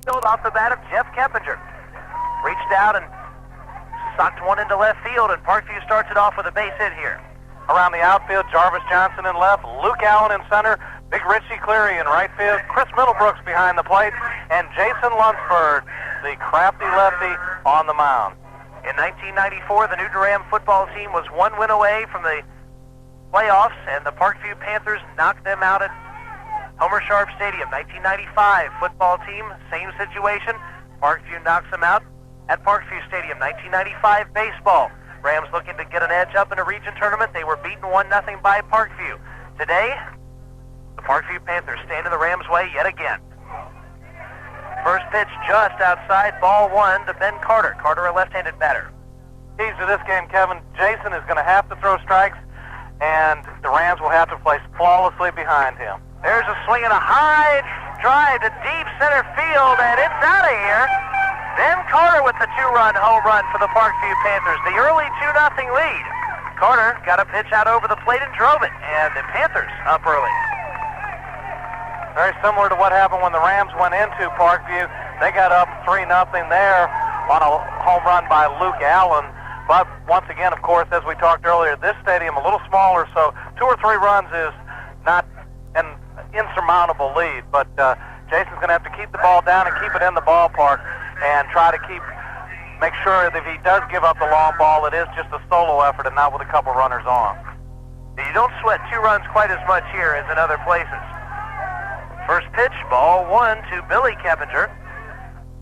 Field off the bat of Jeff Keppinger. Reached out and socked one into left field, and Parkview starts it off with a base hit here. Around the outfield, Jarvis Johnson in left, Luke Allen in center, Big Richie Cleary in right field, Chris Middlebrooks behind the plate, and Jason Lunsford, the crafty lefty, on the mound. In 1994, the Newton Ram football team was one win away from the playoffs, and the Parkview Panthers knocked them out at Homer Sharp Stadium. 1995 football team, same situation. Parkview knocks them out at Parkview Stadium. 1995 baseball. Rams looking to get an edge up in a region tournament. They were beaten 1-0 by Parkview. Today, the Parkview Panthers stand in the Rams' way yet again. First pitch just outside, ball one to Ben Carter. Carter, a left-handed batter. Keys to this game, Kevin. Jason is going to have to throw strikes, and the Rams will have to play flawlessly behind him. There's a swing and a high drive to deep center field, and it's out of here. Ben Carter with the two-run home run for the Parkview Panthers. The early 2-0 lead. Carter got a pitch out over the plate and drove it, and the Panthers up early. Very similar to what happened when the Rams went into Parkview. They got up 3-0 there on a home run by Luke Allen. But once again, of course, as we talked earlier, this stadium a little smaller, so 2 or 3 runs is not an insurmountable lead. But Jason's going to have to keep the ball down and keep it in the ballpark and try to make sure that if he does give up the long ball, it is just a solo effort and not with a couple runners on. You don't sweat 2 runs quite as much here as in other places. First pitch, ball one to Billy Keppinger.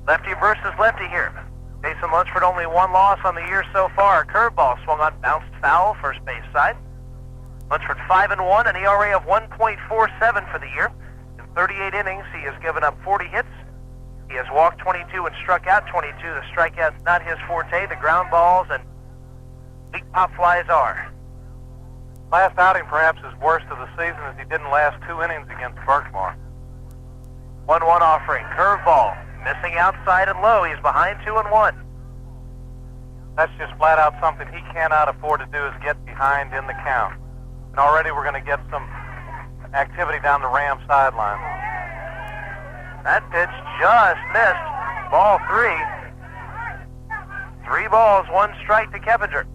Lefty versus lefty here. Jason Lunsford only 1 loss on the year so far. Curveball swung on, bounced foul, first base side. Lunsford 5-1, an ERA of 1.47 for the year. In 38 innings, he has given up 40 hits. He has walked 22 and struck out 22. The strikeout's not his forte. The ground balls and weak pop flies are. Last outing, perhaps his worst of the season, as he didn't last 2 innings against Berkmar. 1-1 offering, curveball, missing outside and low. He's behind 2-1. That's just flat out something he cannot afford to do, is get behind in the count. And already we're going to get some activity down the Rams sideline. That pitch just missed. Ball 3. 3 balls, 1 strike to Keppinger.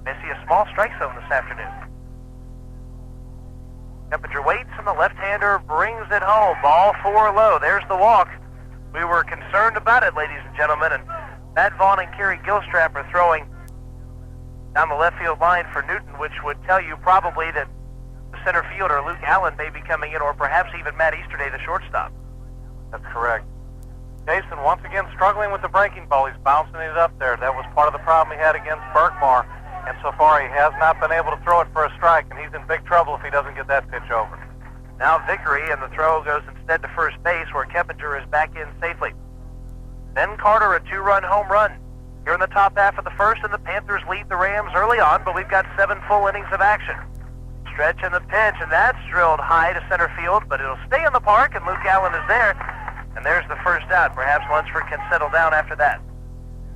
May see a small strike zone this afternoon. Keppinger waits, and the left-hander brings it home. Ball 4 low. There's the walk. We were concerned about it, ladies and gentlemen, and Matt Vaughn and Kerry Gilstrap are throwing down the left field line for Newton, which would tell you probably that the center fielder, Luke Allen, may be coming in, or perhaps even Matt Easterday, the shortstop. That's correct. Jason, once again, struggling with the breaking ball. He's bouncing it up there. That was part of the problem he had against Berkmar. And so far, he has not been able to throw it for a strike, and he's in big trouble if he doesn't get that pitch over. Now Vickery, and the throw goes instead to first base, where Keppinger is back in safely. Ben Carter, a 2-run home run. Here in the top half of the first, and the Panthers lead the Rams early on, but we've got 7 full innings of action. Stretch in the pitch, and that's drilled high to center field, but it'll stay in the park, and Luke Allen is there. And there's the first out. Perhaps Lunsford can settle down after that.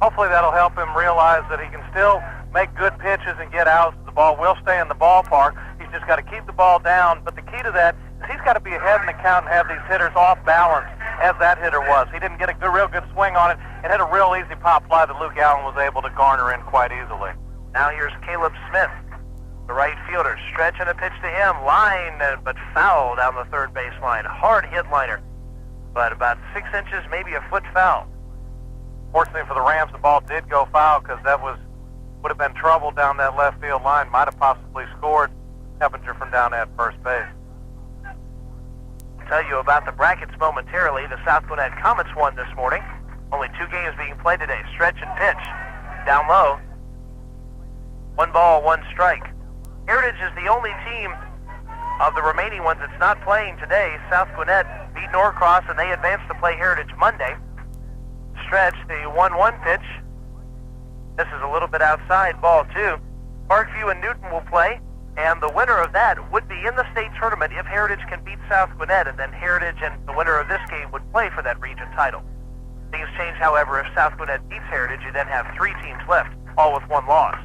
Hopefully that'll help him realize that he can still make good pitches and get outs. The ball will stay in the ballpark. He's just got to keep the ball down. But the key to that is he's got to be ahead in the count and have these hitters off balance, as that hitter was. He didn't get a real good swing on it and hit a real easy pop fly that Luke Allen was able to garner in quite easily. Now here's Caleb Smith, the right fielder, stretching a pitch to him. Line, but foul down the third base line. Hard hit liner, but about 6 inches, maybe a foot foul. Fortunately for the Rams, the ball did go foul, because that would have been trouble down that left field line. Might have possibly scored Keppinger from down at first base. I'll tell you about the brackets momentarily. The South Gwinnett Comets won this morning. Only 2 games being played today. Stretch and pitch. Down low. 1 ball, 1 strike. Heritage is the only team of the remaining ones that's not playing today. South Gwinnett beat Norcross, and they advance to play Heritage Monday. Stretch, the 1-1 pitch. This is a little bit outside, ball 2. Parkview and Newton will play, and the winner of that would be in the state tournament if Heritage can beat South Gwinnett, and then Heritage and the winner of this game would play for that region title. Things change, however, if South Gwinnett beats Heritage. You then have 3 teams left, all with 1 loss.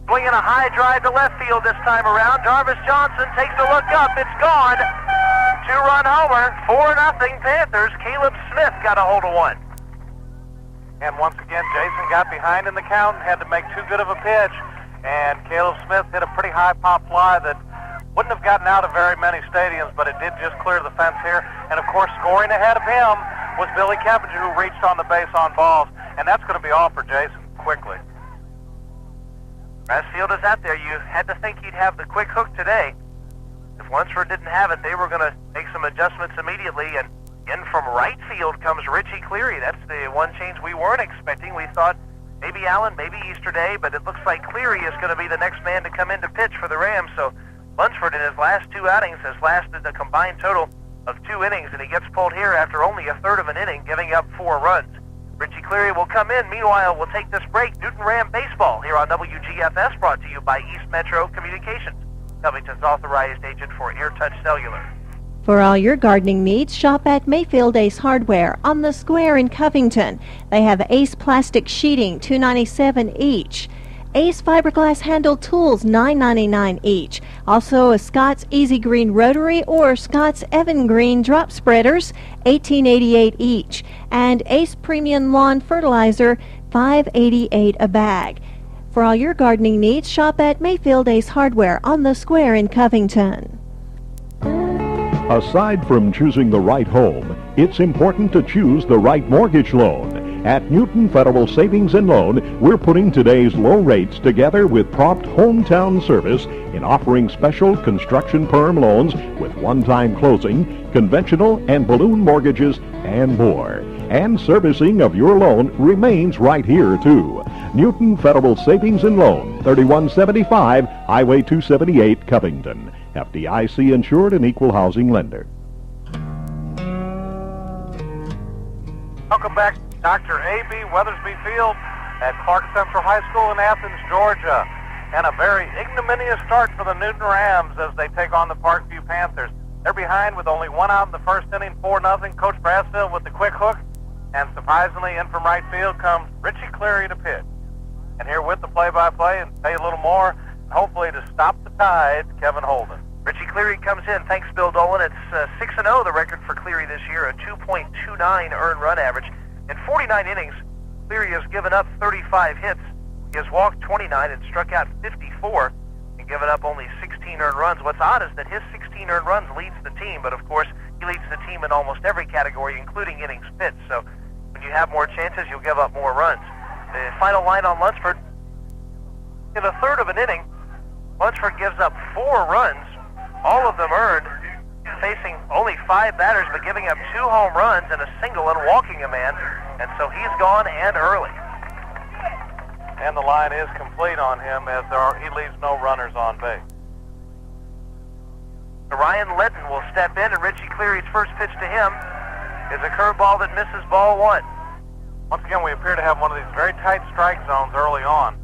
Swinging a high drive to left field this time around. Jarvis Johnson takes a look up. It's gone. two-run homer, 4-0 Panthers. Caleb Smith got a hold of one. And once again, Jason got behind in the count and had to make too good of a pitch. And Caleb Smith hit a pretty high pop fly that wouldn't have gotten out of very many stadiums, but it did just clear the fence here. And of course, scoring ahead of him was Billy Keppinger, who reached on the base on balls. And that's going to be all for Jason quickly. Grass field is out there. You had to think he'd have the quick hook today. If Lunsford didn't have it, they were going to make some adjustments immediately. And in from right field comes Richie Cleary. That's the one change we weren't expecting. We thought maybe Allen, maybe Easterday, but it looks like Cleary is going to be the next man to come in to pitch for the Rams. So Lunsford in his last two outings has lasted a combined total of 2 innings, and he gets pulled here after only a third of an inning, giving up 4 runs. Richie Cleary will come in. Meanwhile, we'll take this break. Newton Ram Baseball here on WGFS, brought to you by East Metro Communications, Covington's authorized agent for AirTouch Cellular. For all your gardening needs, shop at Mayfield Ace Hardware on the square in Covington. They have Ace plastic sheeting, $2.97 each. Ace fiberglass handled tools, $9.99 each. Also a Scott's Easy Green Rotary or Scott's Evan Green drop spreaders, $18.88 each. And Ace Premium Lawn Fertilizer, $5.88 a bag. For all your gardening needs, shop at Mayfield Ace Hardware on the square in Covington. Aside from choosing the right home, it's important to choose the right mortgage loan. At Newton Federal Savings and Loan, we're putting today's low rates together with prompt hometown service in offering special construction perm loans with one-time closing, conventional and balloon mortgages, and more. And servicing of your loan remains right here, too. Newton Federal Savings and Loan, 3175 Highway 278, Covington. FDIC insured and equal housing lender. Welcome back to Dr. A.B. Weathersby Field at Clark Central High School in Athens, Georgia. And a very ignominious start for the Newton Rams as they take on the Parkview Panthers. They're behind with only 1 out in the first inning, 4-0. Coach Brasfield with the quick hook. And surprisingly, in from right field comes Richie Cleary to pitch. And here with the play-by-play and say a little more, hopefully to stop the tide, Kevin Holden. Richie Cleary comes in. Thanks, Bill Dolan. It's 6-0, the record for Cleary this year, a 2.29 earned run average. In 49 innings, Cleary has given up 35 hits. He has walked 29 and struck out 54 and given up only 16 earned runs. What's odd is that his 16 earned runs leads the team, but of course, he leads the team in almost every category, including innings pitched. So when you have more chances, you'll give up more runs. The final line on Lunsford, in a third of an inning, Lunsford gives up 4 runs, all of them earned, facing only 5 batters, but giving up 2 home runs and a single and walking a man, and so he's gone and early. And the line is complete on him as he leaves no runners on base. Ryan Ledden will step in, and Richie Cleary's first pitch to him is a curveball that misses ball 1. Once again, we appear to have one of these very tight strike zones early on.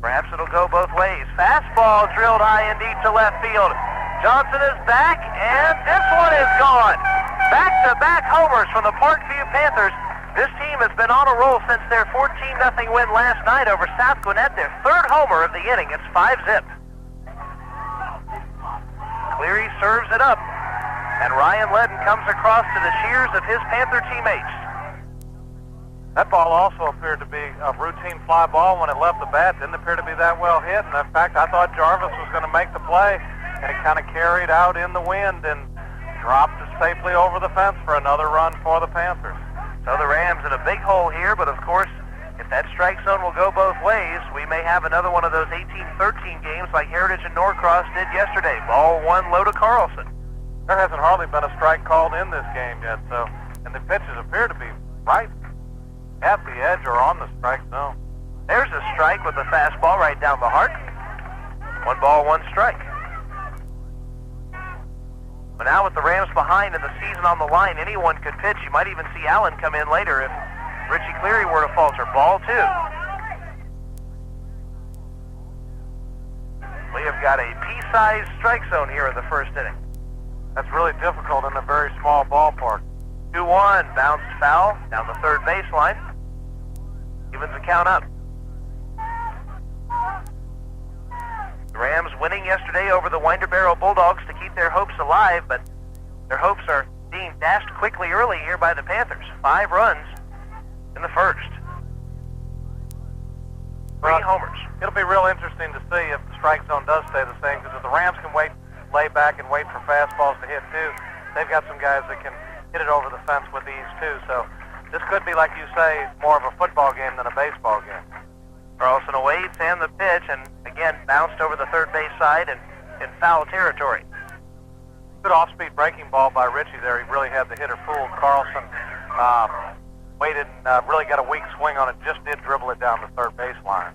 Perhaps it'll go both ways. Fastball drilled high and deep to left field. Johnson is back, and this one is gone. Back-to-back homers from the Parkview Panthers. This team has been on a roll since their 14-0 win last night over South Gwinnett. Their third homer of the inning. It's 5-zip. Cleary serves it up, and Ryan Ledden comes across to the cheers of his Panther teammates. That ball also appeared to be a routine fly ball when it left the bat. Didn't appear to be that well hit. And in fact, I thought Jarvis was going to make the play, and it kind of carried out in the wind and dropped it safely over the fence for another run for the Panthers. So the Rams in a big hole here, but of course, if that strike zone will go both ways, we may have another one of those 18-13 games like Heritage and Norcross did yesterday. Ball 1 low to Carlson. There hasn't hardly been a strike called in this game yet, so, and the pitches appear to be right at the edge or on the strike zone. There's a strike with a fastball right down the heart. 1 ball, 1 strike. But now with the Rams behind and the season on the line, anyone could pitch. You might even see Allen come in later if Richie Cleary were to falter. Ball 2. We have got a pea-sized strike zone here in the first inning. That's really difficult in a very small ballpark. 2-1, bounced foul down the third baseline. Evens the count up. The Rams winning yesterday over the Winder Barrow Bulldogs to keep their hopes alive, but Their hopes are being dashed quickly early here by the Panthers. 5 runs in the first. 3 homers. It'll be real interesting to see if the strike zone does stay the same, because if the Rams can lay back and wait for fastballs to hit too, they've got some guys that can hit it over the fence with ease too. So this could be, like you say, more of a football game than a baseball game. Carlson awaits and the pitch, and again bounced over the third base side and in foul territory. Good off-speed breaking ball by Ritchie there. He really had the hitter fooled. Carlson waited and really got a weak swing on it, just did dribble it down the third baseline.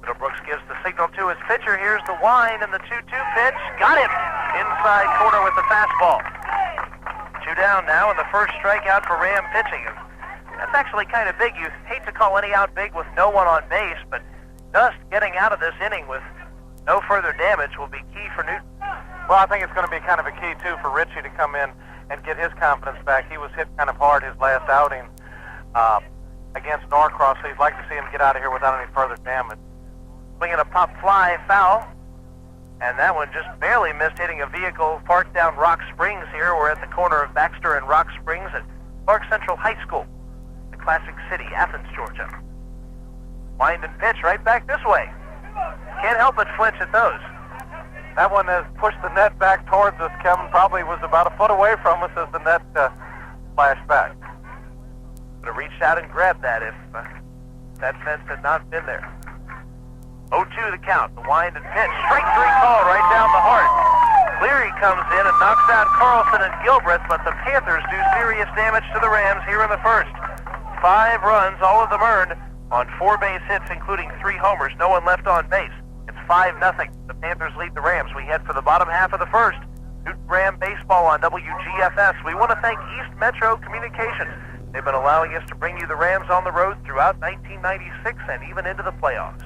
Middlebrooks gives the signal to his pitcher. Here's the wind and the 2-2 pitch. Got him! Inside corner with the fastball. 2 down now, and the first strikeout for Ram pitching. That's actually kind of big. You hate to call any out big with no one on base, but just getting out of this inning with no further damage will be key for Newton. Well, I think it's going to be kind of a key, too, for Ritchie to come in and get his confidence back. He was hit kind of hard his last outing against Norcross, so you'd like to see him get out of here without any further damage. Swinging a pop fly, foul, and that one just barely missed hitting a vehicle parked down Rock Springs here. We're at the corner of Baxter and Rock Springs at Clark Central High School, the classic city, Athens, Georgia. Wind and pitch right back this way. Can't help but flinch at those. That one has pushed the net back towards us. Kevin probably was about a foot away from us as the net flashed back. Would have reached out and grabbed that if that fence had not been there. 0-2 the count. The wind and pitch. Strike 3 call right down the heart. Cleary comes in and knocks out Carlson and Gilbreth, but the Panthers do serious damage to the Rams here in the first. 5 runs, all of them earned on 4 base hits, including 3 homers. No one left on base. It's 5-0. The Panthers lead the Rams. We head for the bottom half of the first. Newton Ram baseball on WGFS. We want to thank East Metro Communications. They've been allowing us to bring you the Rams on the road throughout 1996 and even into the playoffs.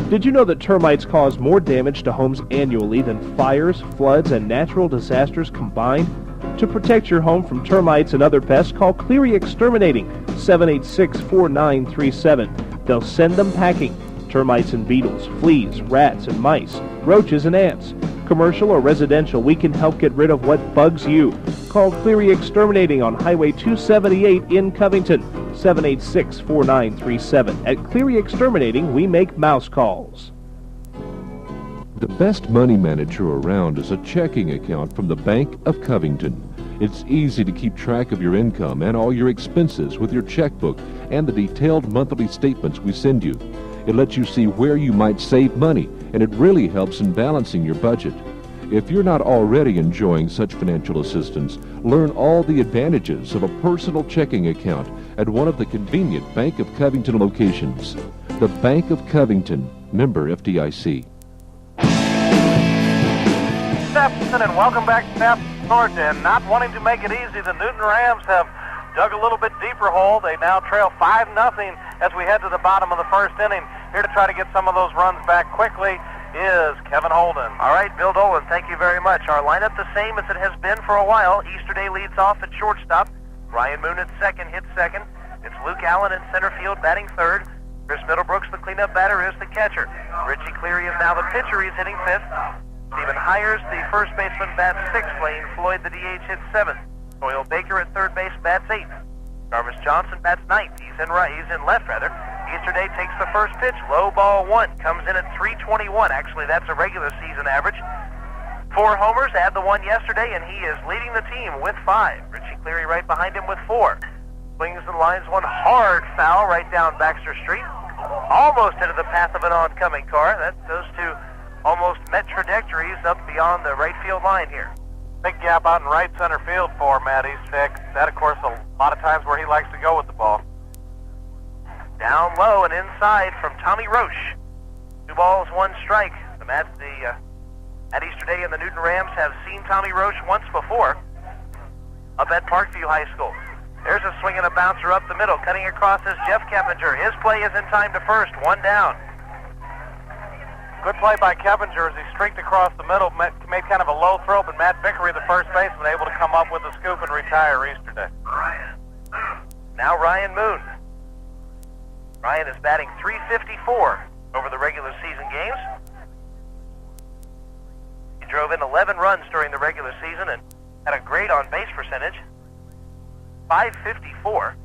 Did you know that termites cause more damage to homes annually than fires, floods, and natural disasters combined? To protect your home from termites and other pests, call Cleary Exterminating, 786-4937. They'll send them packing. Termites and beetles, fleas, rats and mice, roaches and ants. Commercial or residential, we can help get rid of what bugs you. Call Cleary Exterminating on Highway 278 in Covington, 786-4937. At Cleary Exterminating, we make mouse calls. The best money manager around is a checking account from the Bank of Covington. It's easy to keep track of your income and all your expenses with your checkbook and the detailed monthly statements we send you. It lets you see where you might save money, and it really helps in balancing your budget. If you're not already enjoying such financial assistance, learn all the advantages of a personal checking account at one of the convenient Bank of Covington locations. The Bank of Covington, member FDIC. Afternoon and welcome back to Athens, Georgia. And not wanting to make it easy, the Newton Rams have dug a little bit deeper hole. They now trail 5-0 as we head to the bottom of the first inning. Here to try to get some of those runs back quickly is Kevin Holden. All right, Bill Dolan, thank you very much. Our lineup the same as it has been for a while. Easterday leads off at shortstop. Ryan Moon at second, hits second. It's Luke Allen in center field, batting third. Chris Middlebrooks, the cleanup batter, is the catcher. Richie Cleary is now the pitcher. He's hitting fifth. Stephen Hires, the first baseman, bats sixth. Lane Floyd, the DH, hits seventh. Doyle Baker at third base, bats eighth. Jarvis Johnson bats ninth. He's in left. Easterday takes the first pitch. Low ball 1. Comes in at 321. Actually, that's a regular season average. 4 homers, add the 1 yesterday, and he is leading the team with 5. Richie Cleary right behind him with 4. Swings and lines one hard foul right down Baxter Street. Almost into the path of an oncoming car. Those two almost met trajectories up beyond the right field line here. Big gap out in right center field for Matt Eastick. That, of course, a lot of times where he likes to go with the ball. Down low and inside from Tommy Roche. 2 balls, 1 strike. At Easterday and the Newton Rams have seen Tommy Roche once before up at Parkview High School. There's a swing and a bouncer up the middle. Cutting across is Jeff Keppinger. His play is in time to first. 1 down. Good play by Keppinger as he streaked across the middle, made kind of a low throw, but Matt Vickery, the first baseman, able to come up with a scoop and retire Easterday. Now Ryan Moon. Ryan is batting .354 over the regular season games. He drove in 11 runs during the regular season and had a great on-base percentage, .554.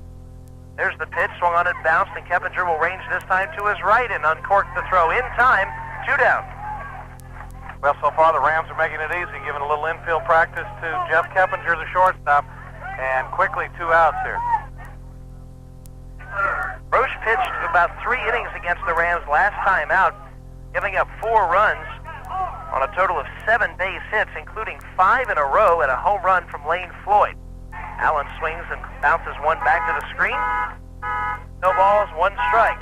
There's the pitch, swung on it, bounced, and Keppinger will range this time to his right and uncork the throw in time. 2 down. Well, so far the Rams are making it easy, giving a little infield practice to Jeff Keppinger, the shortstop, and quickly 2 outs here. Roche pitched about 3 innings against the Rams last time out, giving up 4 runs on a total of 7 base hits, including 5 in a row and a home run from Lane Floyd. Allen swings and bounces one back to the screen. No balls, 1 strike.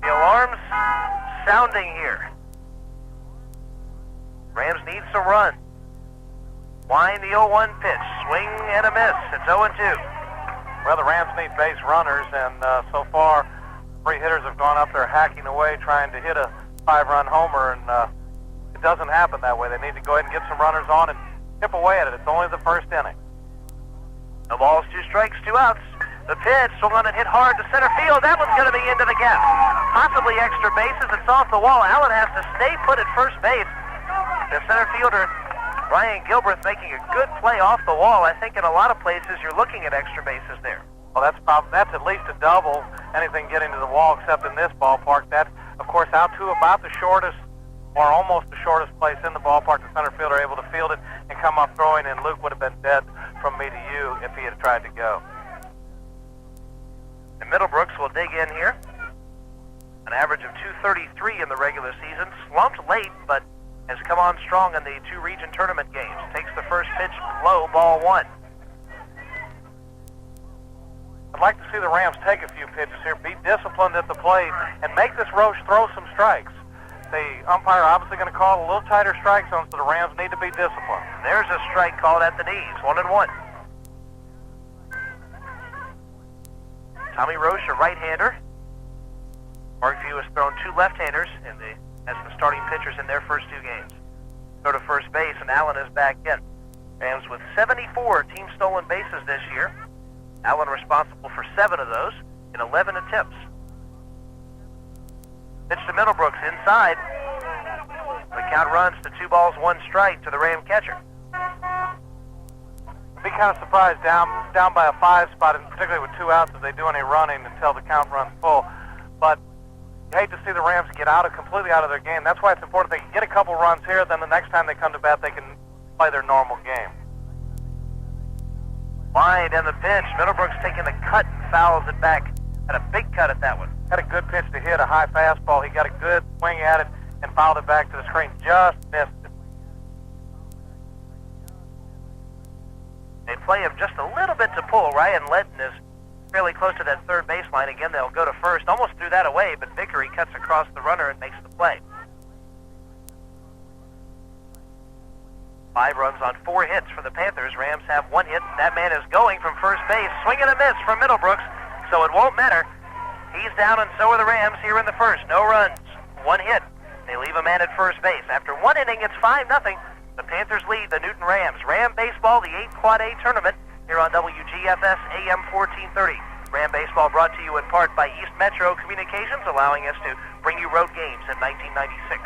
The alarm's sounding here. Rams need some run. Wind the 0-1 pitch. Swing and a miss. It's 0-2. Well, the Rams need base runners, and so far 3 hitters have gone up there hacking away trying to hit a 5-run homer, and it doesn't happen that way. They need to go ahead and get some runners on and chip away at it. It's only the first inning. No balls, 2 strikes, 2 outs. The pitch, swung on and hit hard to center field. That one's going to be into the gap. Possibly extra bases. It's off the wall. Allen has to stay put at first base. The center fielder, Ryan Gilbreth, making a good play off the wall. I think in a lot of places you're looking at extra bases there. Well, that's at least a double. Anything getting to the wall except in this ballpark. That's, of course, out to about the shortest or almost the shortest place in the ballpark. The center fielder able to field it and come up throwing, and Luke would have been dead from me to you if he had tried to go. And Middlebrooks will dig in here. An average of .233 in the regular season. Slumped late, but has come on strong in the 2 region tournament games. Takes the first pitch low, ball 1. I'd like to see the Rams take a few pitches here, be disciplined at the plate, and make this Roche throw some strikes. The umpire obviously going to call a little tighter strike zone, so the Rams need to be disciplined. There's a strike called at the knees, 1-1. Tommy Roche, a right-hander. Parkview has thrown 2 left-handers as the starting pitchers in their first 2 games. Go to first base, and Allen is back in. Rams with 74 team stolen bases this year. Allen responsible for 7 of those in 11 attempts. Pitch to Middlebrooks inside. The count runs to 2 balls, 1 strike to the Ram catcher. I'd be kind of surprised down by a 5 spot, and particularly with 2 outs, if they do any running until the count runs full. But you hate to see the Rams get completely out of their game. That's why it's important they can get a couple runs here, then the next time they come to bat, they can play their normal game. Wide and the pitch. Middlebrooks taking the cut and fouls it back. Had a big cut at that one. Had a good pitch to hit, a high fastball. He got a good swing at it and fouled it back to the screen. Just missed it. They play him just a little bit to pull. Ryan Letton is fairly close to that third baseline. Again, they'll go to first. Almost threw that away, but Vickery cuts across the runner and makes the play. 5 runs on 4 hits for the Panthers. Rams have 1 hit. That man is going from first base. Swing and a miss from Middlebrooks, so it won't matter. He's down, and so are the Rams here in the first. No runs, 1 hit. They leave a man at first base. After 1 inning, it's 5-0. The Panthers lead the Newton Rams. Ram Baseball, the 8 Quad A tournament, here on WGFS AM 1430. Ram Baseball brought to you in part by East Metro Communications, allowing us to bring you road games in 1996.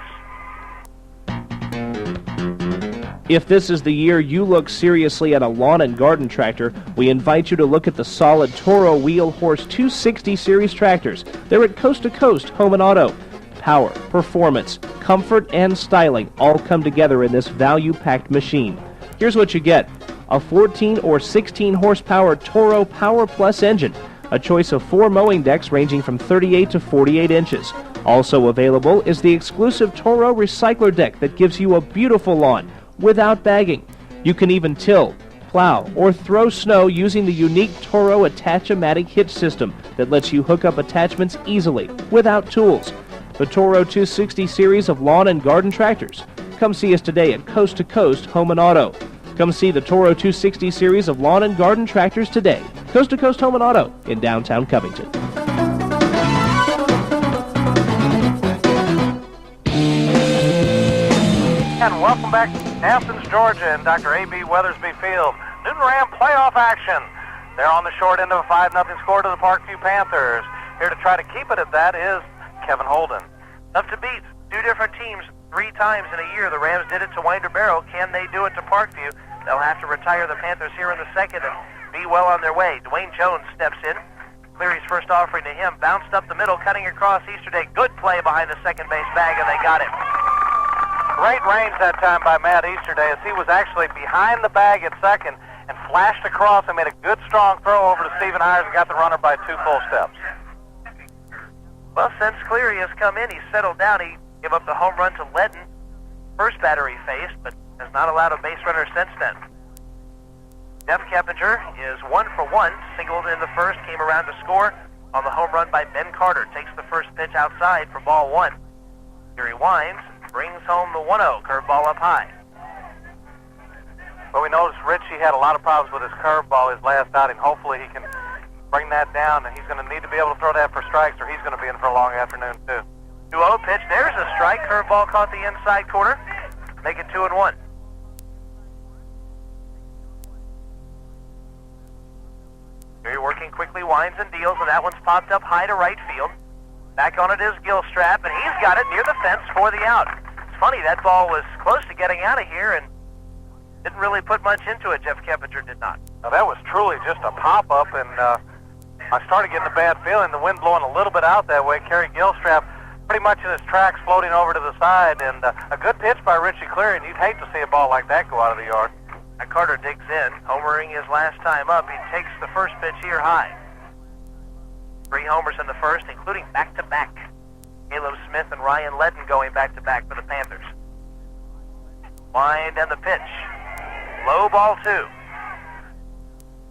If this is the year you look seriously at a lawn and garden tractor, we invite you to look at the solid Toro Wheel Horse 260 Series tractors. They're at Coast to Coast Home and Auto. Power, performance, comfort, and styling all come together in this value-packed machine. Here's what you get: a 14 or 16 horsepower Toro Power Plus engine, a choice of 4 mowing decks ranging from 38 to 48 inches. Also available is the exclusive Toro Recycler deck that gives you a beautiful lawn without bagging. You can even till, plow, or throw snow using the unique Toro Attach-O-Matic hitch system that lets you hook up attachments easily without tools. The Toro 260 series of lawn and garden tractors. Come see us today at Coast to Coast Home and Auto. Come see the Toro 260 series of lawn and garden tractors today. Coast to Coast Home and Auto in downtown Covington. And welcome back to Athens, Georgia, and Dr. A.B. Weathersby Field. Newton Ram playoff action. They're on the short end of a 5-0 score to the Parkview Panthers. Here to try to keep it at that is Kevin Holden. Tough to beat. 2 different teams 3 times in a year. The Rams did it to Winder Barrow. Can they do it to Parkview? They'll have to retire the Panthers here in the second and be well on their way. Dwayne Jones steps in. Cleary's first offering to him. Bounced up the middle, cutting across Easterday. Good play behind the second base bag, and they got him. Great range that time by Matt Easterday as he was actually behind the bag at second and flashed across and made a good strong throw over to Stephen Hires and got the runner by 2 full steps. Well, since Cleary has come in, he's settled down. He gave up the home run to Ledden. First batter he faced, but has not allowed a base runner since then. Jeff Keppinger is 1 for 1. Singled in the first, came around to score on the home run by Ben Carter. Takes the first pitch outside for ball 1. Here he winds, brings home the 1-0. Curveball up high. Well, we noticed Richie had a lot of problems with his curveball his last outing. Hopefully he can bring that down, and he's going to need to be able to throw that for strikes, or he's going to be in for a long afternoon, too. 2-0 pitch. There's a strike. Curveball caught the inside corner. Make it 2-1. Here working quickly, winds and deals, and that one's popped up high to right field. Back on it is Gilstrap, and he's got it near the fence for the out. It's funny, that ball was close to getting out of here, and didn't really put much into it. Jeff Keppinger did not. Now, that was truly just a pop-up, and I started getting a bad feeling. The wind blowing a little bit out that way. Kerry Gilstrap pretty much in his tracks floating over to the side, and a good pitch by Richie Cleary, and you'd hate to see a ball like that go out of the yard. And Carter digs in, homering his last time up. He takes the first pitch here high. 3 homers in the first, including back-to-back. Caleb Smith and Ryan Ledden going back-to-back for the Panthers. Wind and the pitch. Low ball 2.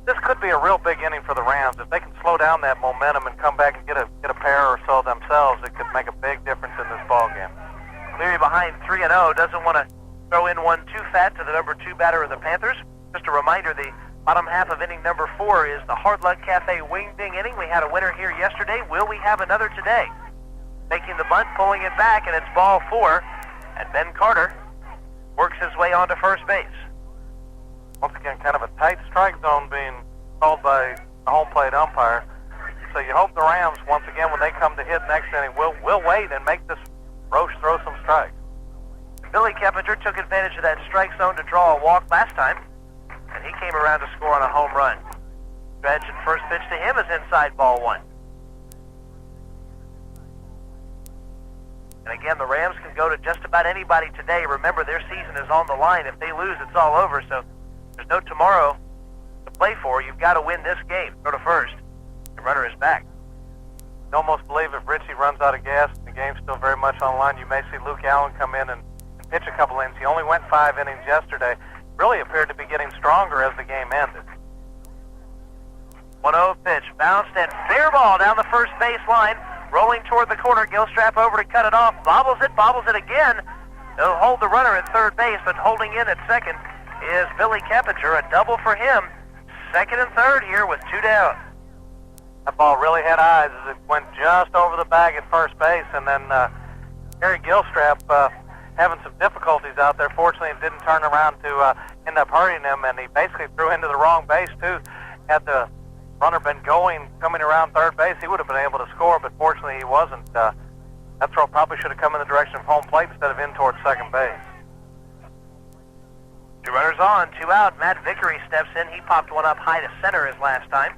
This could be a real big inning for the Rams. If they can slow down that momentum and come back and get a pair or so themselves, it could make a big difference in this ball game. Cleary behind 3-0, doesn't want to throw in one too fat to the number 2 batter of the Panthers. Just a reminder, the bottom half of inning number 4 is the Hard Luck Cafe Wing Ding inning. We had a winner here yesterday. Will we have another today? Making the bunt, pulling it back, and it's ball 4. And Ben Carter works his way onto first base. Once again, kind of a tight strike zone being called by the home plate umpire. So you hope the Rams, once again, when they come to hit next inning, will wait and make this Roche throw some strikes. Billy Keppinger took advantage of that strike zone to draw a walk last time, and he came around to score on a home run. Stretch and first pitch to him is inside ball 1. And again, the Rams can go to just about anybody today. Remember, their season is on the line. If they lose, it's all over, so there's no tomorrow to play for. You've got to win this game. Throw to first. The runner is back. You almost believe if Richie runs out of gas, the game's still very much on the line. You may see Luke Allen come in and pitch a couple innings. He only went 5 innings yesterday. Really appeared to be getting stronger as the game ended. 1-0 pitch. Bounced and fair ball down the first base line. Rolling toward the corner. Gilstrap over to cut it off. Bobbles it again. They'll hold the runner at third base, but holding in at second is Billy Keppinger. A double for him. Second and third here with 2 down. That ball really had eyes as it went just over the bag at first base, and then Harry Gilstrap having some difficulties out there. Fortunately, it didn't turn around to end up hurting him, and he basically threw into the wrong base, too. Had the runner been coming around third base, he would have been able to score, but fortunately he wasn't. That throw probably should have come in the direction of home plate instead of in towards second base. 2 runners on, 2 out. Matt Vickery steps in. He popped one up high to center his last time.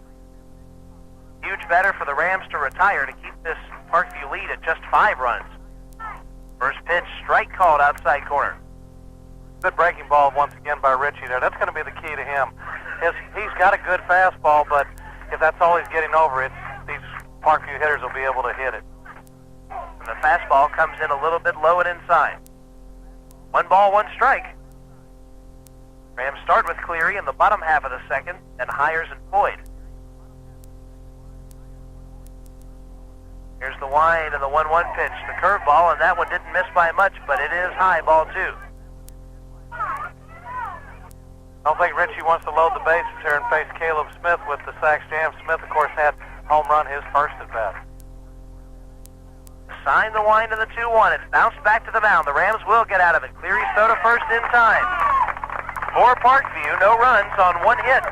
Huge batter for the Rams to retire to keep this Parkview lead at just 5 runs. First pitch, strike called outside corner. Good breaking ball once again by Richie there. That's going to be the key to him. He's got a good fastball, but if that's all he's getting over, these Parkview hitters will be able to hit it. And the fastball comes in a little bit low and inside. 1 ball, 1 strike. Rams start with Cleary in the bottom half of the second, then Hires and Floyd. Here's the wind and the 1-1 pitch. The curveball, and that one didn't miss by much, but it is high, ball 2. I don't think Richie wants to load the bases here and face Caleb Smith with the Sachs Jam. Smith, of course, had home run his first at bat. Sign the wind of the 2-1. It's bounced back to the mound. The Rams will get out of it. Cleary's throw to first in time. For Parkview, no runs on 1 hit.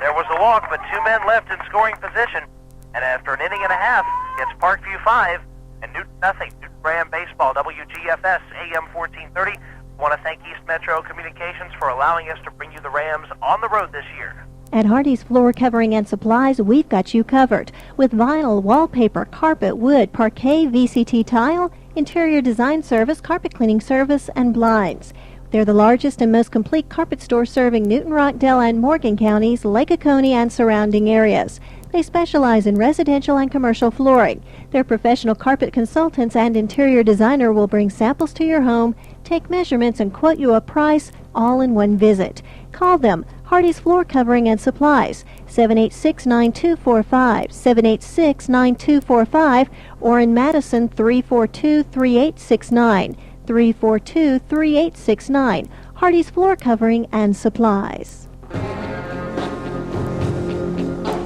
There was a walk, but 2 men left in scoring position. And after an inning and a half, it's Parkview 5 and Newton nothing. Newton Ram Baseball, WGFS, AM 1430. I want to thank East Metro Communications for allowing us to bring you the Rams on the road this year. At Hardy's Floor Covering and Supplies, we've got you covered with vinyl, wallpaper, carpet, wood, parquet, VCT tile, interior design service, carpet cleaning service, and blinds. They're the largest and most complete carpet store serving Newton, Rockdale, and Morgan counties, Lake Oconee, and surrounding areas. They specialize in residential and commercial flooring. Their professional carpet consultants and interior designer will bring samples to your home, take measurements, and quote you a price all in one visit. Call them, Hardy's Floor Covering and Supplies, 786-9245, 786-9245, or in Madison, 342-3869, 342-3869. Hardy's Floor Covering and Supplies.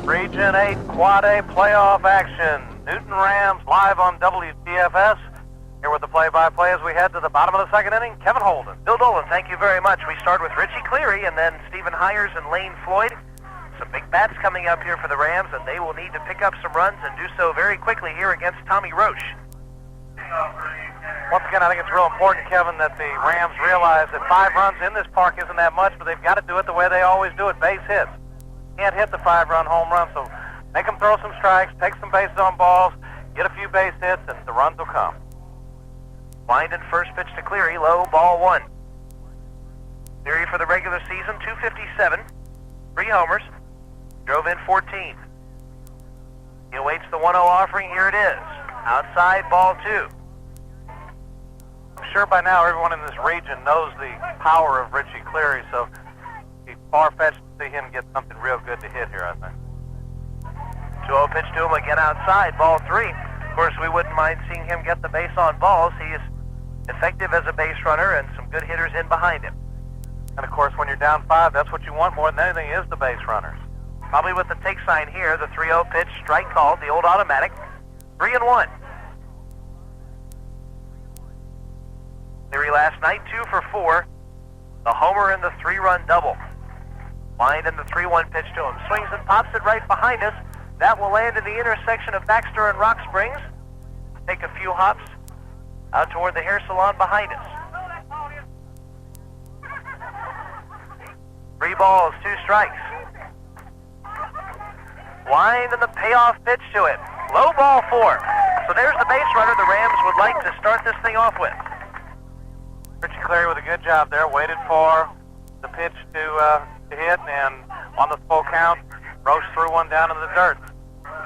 Region 8 Quad A playoff action. Newton Rams live on WGFS. Here with the play-by-play as we head to the bottom of the second inning, Kevin Holden. Bill Dolan, thank you very much. We start with Richie Cleary and then Stephen Hires and Lane Floyd. Some big bats coming up here for the Rams, and they will need to pick up some runs and do so very quickly here against Tommy Roche. Once again, I think it's real important, Kevin, that the Rams realize that 5 runs in this park isn't that much, but they've got to do it the way they always do it, base hits. Can't hit the 5-run home run, so make them throw some strikes, take some bases on balls, get a few base hits, and the runs will come. Wind and first pitch to Cleary, low, ball 1. Cleary for the regular season, 257, 3 homers, drove in 14. He awaits the 1-0 offering, here it is. Outside, ball 2. I'm sure by now everyone in this region knows the power of Richie Cleary, so it's far-fetched to see him get something real good to hit here, I think. 2-0 pitch to him again outside, ball 3. Of course, we wouldn't mind seeing him get the base on balls. He is effective as a base runner and some good hitters in behind him. And of course, when you're down 5, that's what you want more than anything is the base runners. Probably with the take sign here, the 3-0 pitch, strike called, the old automatic, 3-1. Cleary last night, 2 for 4. The homer and the 3-run double. Wind and the 3-1 pitch to him. Swings and pops it right behind us. That will land in the intersection of Baxter and Rock Springs. Take a few hops out toward the hair salon behind us. 3 balls, 2 strikes. Wind and the payoff pitch to him. Low ball 4. So there's the base runner the Rams would like to start this thing off with. Richie Cleary with a good job there. Waited for the pitch to hit, and on the full count, Roche threw one down in the dirt.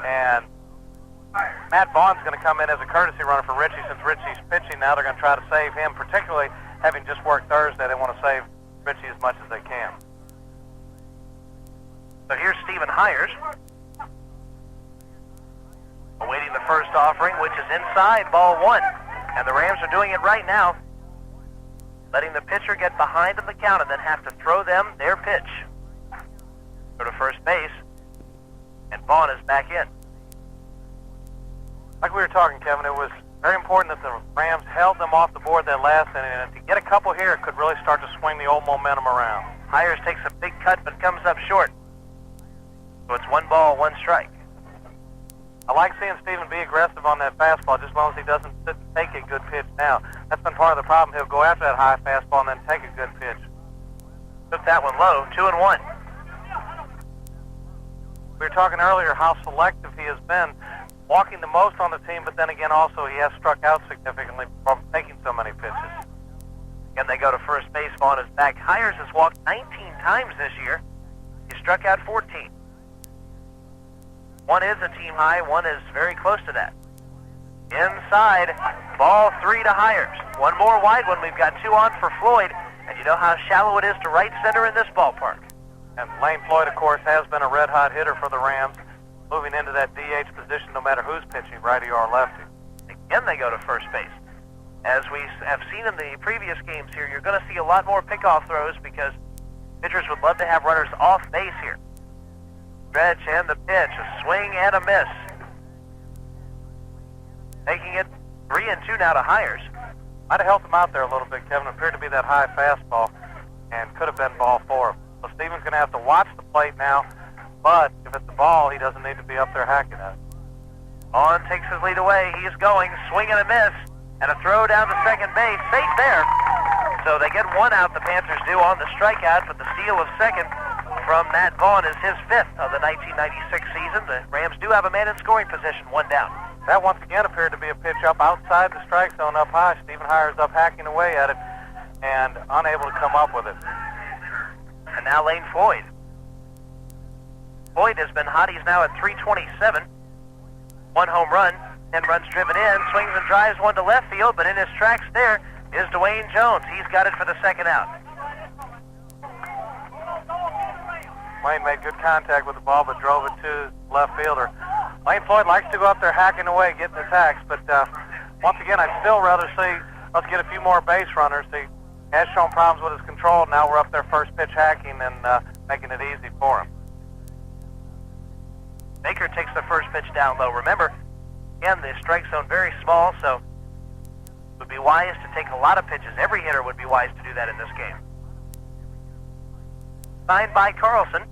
And Matt Vaughn's going to come in as a courtesy runner for Richie. Since Richie's pitching now, they're going to try to save him, particularly having just worked Thursday. They want to save Richie as much as they can. So here's Stephen Hires, awaiting the first offering, which is inside, ball 1. And the Rams are doing it right now, letting the pitcher get behind on the count and then have to throw them their pitch. Go to first base, and Vaughn is back in. Like we were talking, Kevin, it was very important that the Rams held them off the board that last inning, and to get a couple here, it could really start to swing the old momentum around. Hires takes a big cut but comes up short. So it's 1 ball, 1 strike. I like seeing Stephen be aggressive on that fastball, just as long as he doesn't sit and take a good pitch now. That's been part of the problem. He'll go after that high fastball and then take a good pitch. Took that one low, 2-1. We were talking earlier how selective he has been, walking the most on the team, but then again also he has struck out significantly from taking so many pitches. Again, they go to first base. Vaughn is back. Hires has walked 19 times this year. He struck out 14. 1 is a team high, 1 is very close to that. Inside, ball 3 to Hires. 1 more wide one. We've got 2 on for Floyd, and you know how shallow it is to right center in this ballpark. And Lane Floyd, of course, has been a red-hot hitter for the Rams, moving into that DH position no matter who's pitching, righty or lefty. Again, they go to first base. As we have seen in the previous games here, you're going to see a lot more pickoff throws because pitchers would love to have runners off base here. Stretch and the pitch, a swing and a miss. Taking it 3-2 now to Hires. Might have helped him out there a little bit, Kevin. It appeared to be that high fastball and could have been ball 4. So Stephen's going to have to watch the plate now, but if it's the ball, he doesn't need to be up there hacking at it. On takes his lead away. He's going, swing and a miss. And a throw down to second base, safe there. So they get one out, the Panthers do, on the strikeout, but the steal of second from Matt Vaughn is his fifth of the 1996 season. The Rams do have a man in scoring position, one down. That once again appeared to be a pitch up outside the strike zone up high. Stephen Hires up hacking away at it and unable to come up with it. And now Lane Floyd. Floyd has been hot. He's now at 327. One home run, 10 runs driven in, swings and drives one to left field, but in his tracks there is Dwayne Jones. He's got it for the second out. Wayne made good contact with the ball, but drove it to left fielder. Lane Floyd likes to go up there hacking away, getting attacks, but once again, I'd still rather see us get a few more base runners. He has shown problems with his control. Now we're up there first pitch hacking and making it easy for him. Baker takes the first pitch down low. Remember, again, the strike zone very small, so it would be wise to take a lot of pitches. Every hitter would be wise to do that in this game. Signed by Carlson.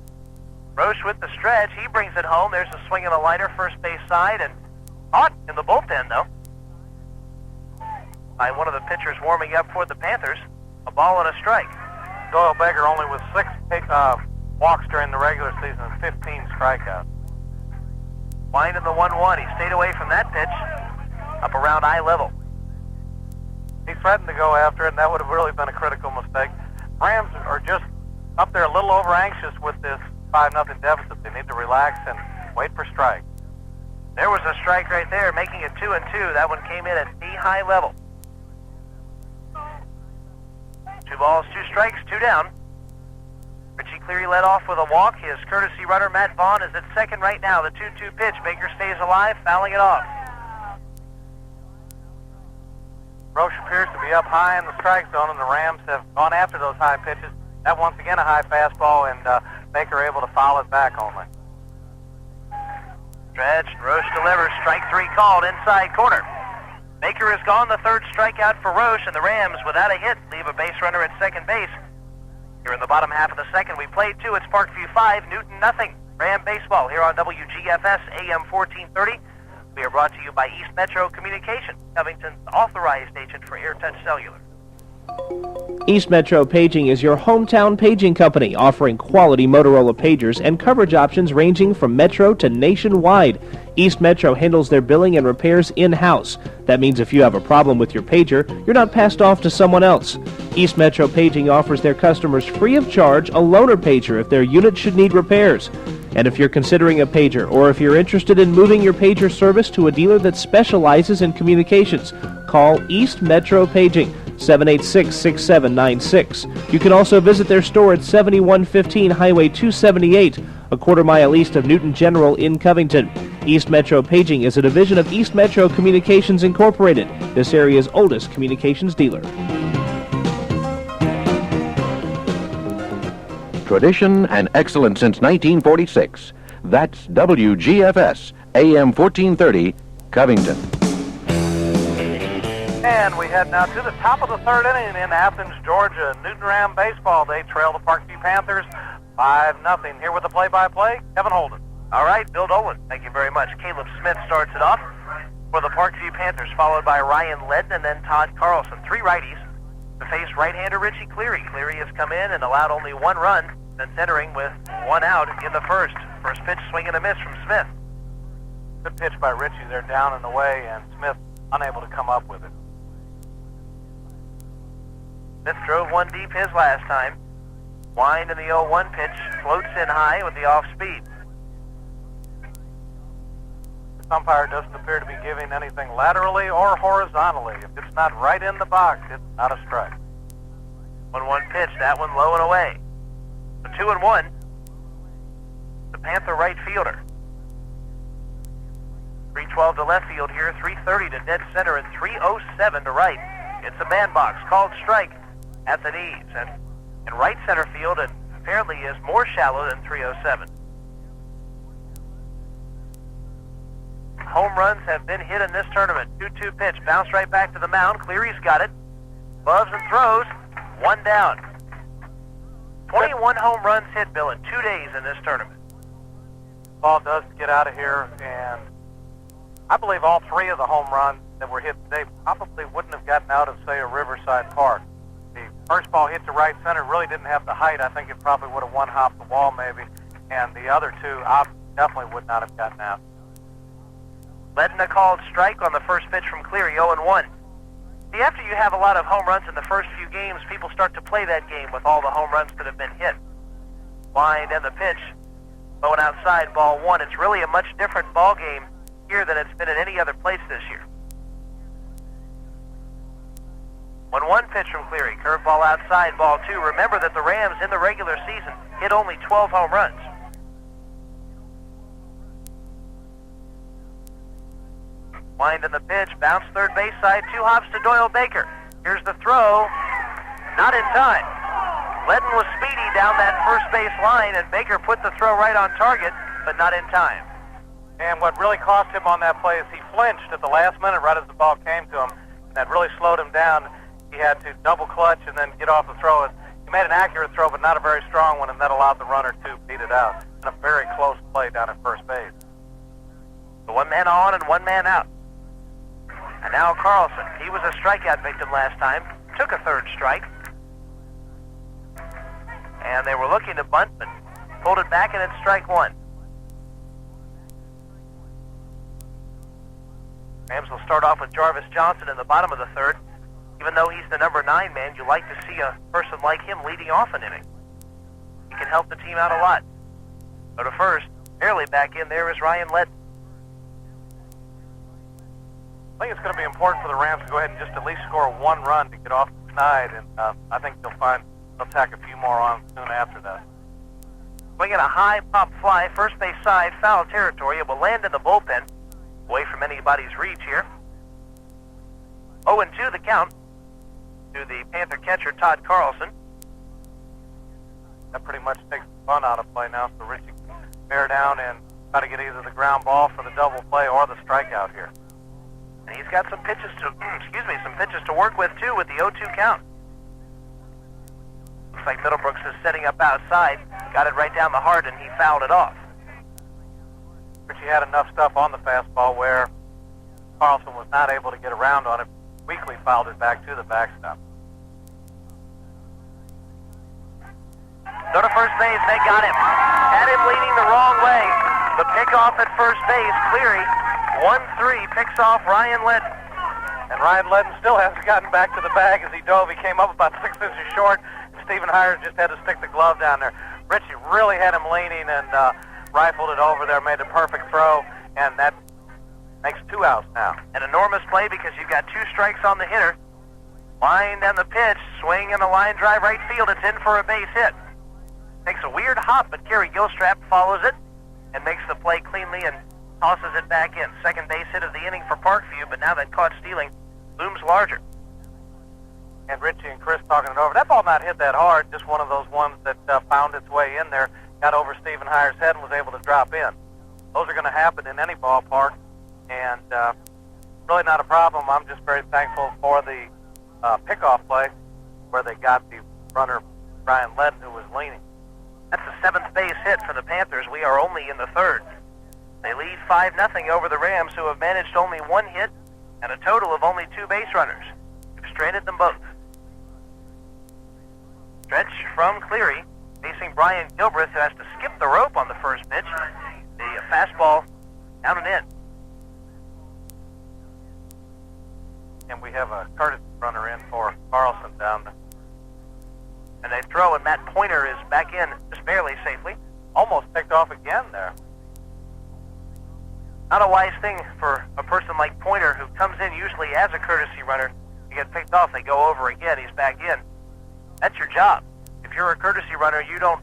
Roche with the stretch. He brings it home. There's a swing and a liner first base side, and caught in the bullpen, though, by one of the pitchers warming up for the Panthers. A ball and a strike. Doyle Baker only with 6 walks during the regular season and 15 strikeouts. Wind in the 1-1. He stayed away from that pitch up around eye level. He threatened to go after it, and that would have really been a critical mistake. Rams are just up there a little over anxious with this 5-0 deficit. They need to relax and wait for strike. There was a strike right there, making it 2-2. That one came in at knee-high level. 2 balls, 2 strikes, 2 down. Richie Cleary led off with a walk. His courtesy runner, Matt Vaughn, is at second right now. The 2-2 pitch. Baker stays alive, fouling it off. Roche appears to be up high in the strike zone, and the Rams have gone after those high pitches. That once again a high fastball, and Baker able to foul it back only. Stretch, Roche delivers. Strike 3 called, inside corner. Baker is gone, the third strikeout for Roche, and the Rams, without a hit, leave a base runner at second base. Here in the bottom half of the second, we played 2. It's Parkview 5, Newton nothing. Ram baseball here on WGFS AM 1430. We are brought to you by East Metro Communications, Covington's authorized agent for AirTouch Cellular. East Metro Paging is your hometown paging company, offering quality Motorola pagers and coverage options ranging from Metro to nationwide. East Metro handles their billing and repairs in-house. That means if you have a problem with your pager, you're not passed off to someone else. East Metro Paging offers their customers free of charge a loaner pager if their unit should need repairs. And if you're considering a pager, or if you're interested in moving your pager service to a dealer that specializes in communications, call East Metro Paging, 786-6796. You can also visit their store at 7115 Highway 278, a quarter-mile east of Newton General in Covington. East Metro Paging is a division of East Metro Communications Incorporated, this area's oldest communications dealer. Tradition and excellence since 1946. That's WGFS, AM 1430, Covington. And we head now to the top of the third inning in Athens, Georgia. Newton Ram baseball. They trail the Parkview Panthers 5-0. Here with the play-by-play, Kevin Holden. All right, Bill Dolan, thank you very much. Caleb Smith starts it off for the Parkview Panthers, followed by Ryan Ledden and then Todd Carlson. 3 righties to face right-hander Richie Cleary. Cleary has come in and allowed only 1 run, then centering with 1 out in the first. First pitch, swing and a miss from Smith. Good pitch by Richie. They're down and away, and Smith unable to come up with it. Smith drove 1 deep his last time. Wind in the 0-1 pitch, floats in high with the off-speed. The umpire doesn't appear to be giving anything laterally or horizontally. If it's not right in the box, it's not a strike. 1-1 pitch, that one low and away. The 2-1, the Panther right fielder. 312 to left field here, 330 to dead center, and 307 to right. It's a bandbox called strike at the knees, and in right center field, it apparently is more shallow than 307. Home runs have been hit in this tournament. 2-2 pitch, bounced right back to the mound. Cleary's got it. Gloves and throws. 1 down. 21 home runs hit, Bill, in 2 days in this tournament. Ball does get out of here, and I believe all three of the home runs that were hit today probably wouldn't have gotten out of, say, a Riverside Park. The first ball hit to right center, really didn't have the height. I think it probably would have one-hopped the wall maybe. And the other two definitely would not have gotten out. Ledden a called strike on the first pitch from Cleary, 0-1. See, after you have a lot of home runs in the first few games, people start to play that game with all the home runs that have been hit. Wind and the pitch, going outside, ball one. It's really a much different ball game here than it's been at any other place this year. 1-1 pitch from Cleary, curveball outside, ball two. Remember that the Rams in the regular season hit only 12 home runs. Wind in the pitch, bounce third base side, 2 hops to Doyle Baker. Here's the throw, not in time. Ledden was speedy down that first base line, and Baker put the throw right on target, but not in time. And what really cost him on that play is he flinched at the last minute right as the ball came to him. And that really slowed him down. He had to double clutch and then get off the throw. He made an accurate throw, but not a very strong one, and that allowed the runner to beat it out. And a very close play down at first base. So 1 man on and 1 man out. And now Carlson, he was a strikeout victim last time, took a third strike. And they were looking to bunt, but pulled it back, and it's strike one. Rams will start off with Jarvis Johnson in the bottom of the third. Even though he's the number 9 man, you like to see a person like him leading off an inning. He can help the team out a lot. Go to first, barely back in there is Ryan Ledden. I think it's going to be important for the Rams to go ahead and just at least score 1 run to get off the schneid, and I think they'll tack a few more on soon after that. Swinging a high pop fly, first base side, foul territory. It will land in the bullpen, away from anybody's reach here. 0-2 the count to the Panther catcher, Todd Carlson. That pretty much takes the fun out of play now, so Richie can bear down and try to get either the ground ball for the double play or the strikeout here. And he's got some pitches to, some pitches to work with too with the 0-2 count. Looks like Middlebrooks is setting up outside, got it right down the heart, and he fouled it off. Richie had enough stuff on the fastball where Carlson was not able to get around on it. Weakly fouled it back to the backstop. Go to first base, they got him. Had him leaning the wrong way. The pickoff at first base, Cleary. 1-3 picks off Ryan Ledden. And Ryan Ledden still hasn't gotten back to the bag as he dove. He came up about 6 inches short, and Stephen Hires just had to stick the glove down there. Richie really had him leaning and rifled it over there, made a perfect throw, and that makes 2 outs now. An enormous play because you've got 2 strikes on the hitter. Wind and the pitch, swing and a line drive right field. It's in for a base hit. Takes a weird hop, but Kerry Gilstrap follows it and makes the play cleanly and tosses it back in. Second base hit of the inning for Parkview, but now that caught stealing looms larger. And Richie and Chris talking it over. That ball not hit that hard, just one of those ones that found its way in there, got over Stephen Hires' head and was able to drop in. Those are going to happen in any ballpark, and really not a problem. I'm just very thankful for the pickoff play where they got the runner, Ryan Ledden, who was leaning. That's the 7th base hit for the Panthers. We are only in the 3rd. They lead 5-0 over the Rams, who have managed only 1 hit and a total of only 2 base runners. We've stranded them both. Stretch from Cleary, facing Brian Gilbreth, who has to skip the rope on the first pitch. The fastball down and in. And we have a courtesy runner in for Carlson down there. And they throw, and Matt Pointer is back in just barely safely. Almost picked off again there. Not a wise thing for a person like Pointer, who comes in usually as a courtesy runner, to get picked off. They go over again. He's back in. That's your job. If you're a courtesy runner, you don't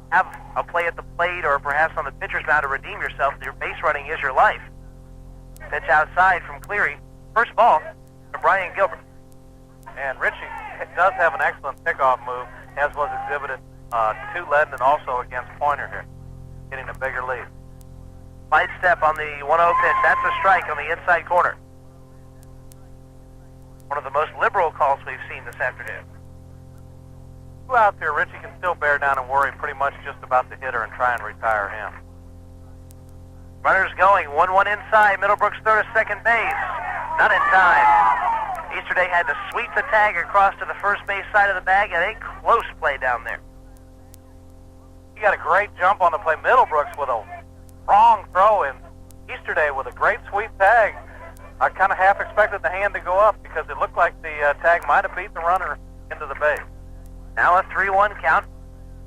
have a play at the plate or perhaps on the pitcher's mound to redeem yourself. Your base running is your life. Pitch outside from Cleary. First ball for Brian Gilbert. And Richie does have an excellent pickoff move, as was exhibited to Ledden and also against Pointer here, getting a bigger lead. Side step on the 1-0 pitch. That's a strike on the inside corner. One of the most liberal calls we've seen this afternoon. 2 outs here. Richie can still bear down and worry pretty much just about the hitter and try and retire him. Runners going, 1-1 inside. Middlebrooks third to second base. Not in time. Easterday had to sweep the tag across to the first base side of the bag, and a close play down there. He got a great jump on the play. Middlebrooks with a wrong throw, and Easterday with a great sweep tag. I kind of half expected the hand to go up because it looked like the tag might have beat the runner into the base. Now a 3-1 count.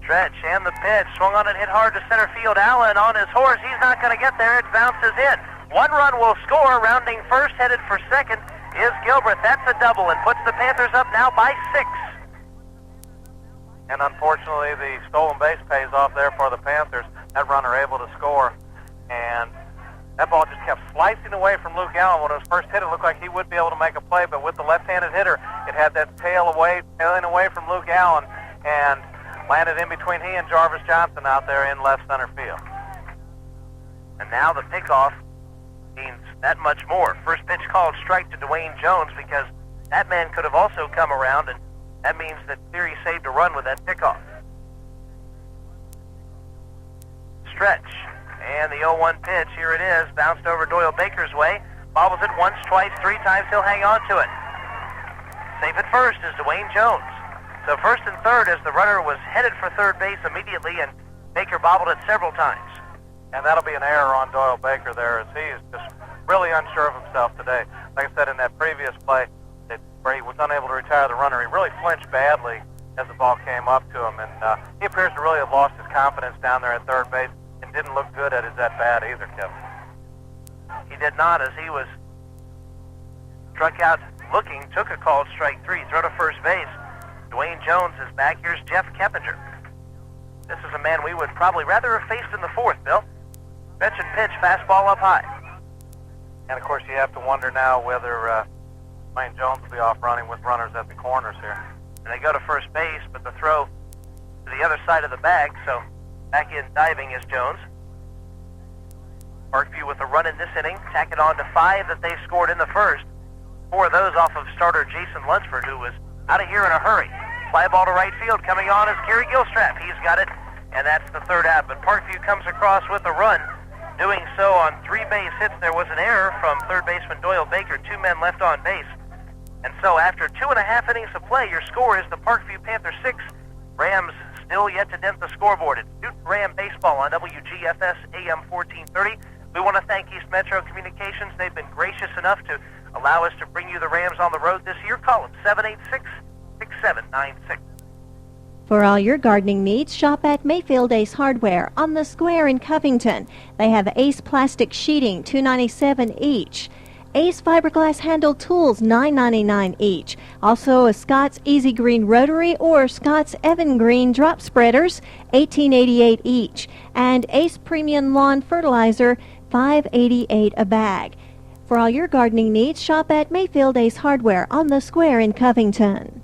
Stretch and the pitch. Swung on and hit hard to center field. Allen on his horse. He's not going to get there. It bounces in. One run will score. Rounding first, headed for second, is Gilbreth. That's a double and puts the Panthers up now by 6. And unfortunately, the stolen base pays off there for the Panthers. That runner able to score. And that ball just kept slicing away from Luke Allen. When it was first hit, it looked like he would be able to make a play, but with the left-handed hitter, it had that tailing away from Luke Allen and landed in between he and Jarvis Johnson out there in left center field. And now the pickoff means that much more. First pitch called strike to Dwayne Jones because that man could have also come around, and that means that Cleary saved a run with that pickoff. Stretch. And the 0-1 pitch, here it is, bounced over Doyle Baker's way. Bobbles it once, twice, 3 times, he'll hang on to it. Safe at first is Dwayne Jones. So first and third as the runner was headed for third base immediately, and Baker bobbled it several times. And that'll be an error on Doyle Baker there, as he is just really unsure of himself today. Like I said in that previous play, where he was unable to retire the runner, he really flinched badly as the ball came up to him, and he appears to really have lost his confidence down there at third base. And didn't look good at his at-bat either, Kevin. He did not, as he was struck out looking, took a called strike 3, throw to first base. Dwayne Jones is back. Here's Jeff Keppinger. This is a man we would probably rather have faced in the fourth, Bill. Stretch and pitch, fastball up high. And, of course, you have to wonder now whether Dwayne Jones will be off running with runners at the corners here. And they go to first base, but the throw to the other side of the bag, so back in diving is Jones. Parkview with a run in this inning. Tack it on to 5 that they scored in the first. 4 of those off of starter Jason Lunsford, who was out of here in a hurry. Fly ball to right field. Coming on is Gary Gilstrap. He's got it, and that's the third out. But Parkview comes across with a run. Doing so on 3 base hits. There was an error from third baseman Doyle Baker. 2 men left on base. And so after 2.5 innings of play, your score is the Parkview Panthers 6, Rams still yet to dent the scoreboard. It's Newton Ram Baseball on WGFS AM 1430. We want to thank East Metro Communications. They've been gracious enough to allow us to bring you the Rams on the road this year. Call them 786-6796. For all your gardening needs, shop at Mayfield Ace Hardware on the Square in Covington. They have Ace plastic sheeting, $2.97 each. Ace fiberglass handled tools, $9.99 each. Also a Scott's Easy Green Rotary or Scott's Evan Green drop spreaders, $18.88 each. And Ace Premium Lawn Fertilizer, $5.88 a bag. For all your gardening needs, shop at Mayfield Ace Hardware on the Square in Covington.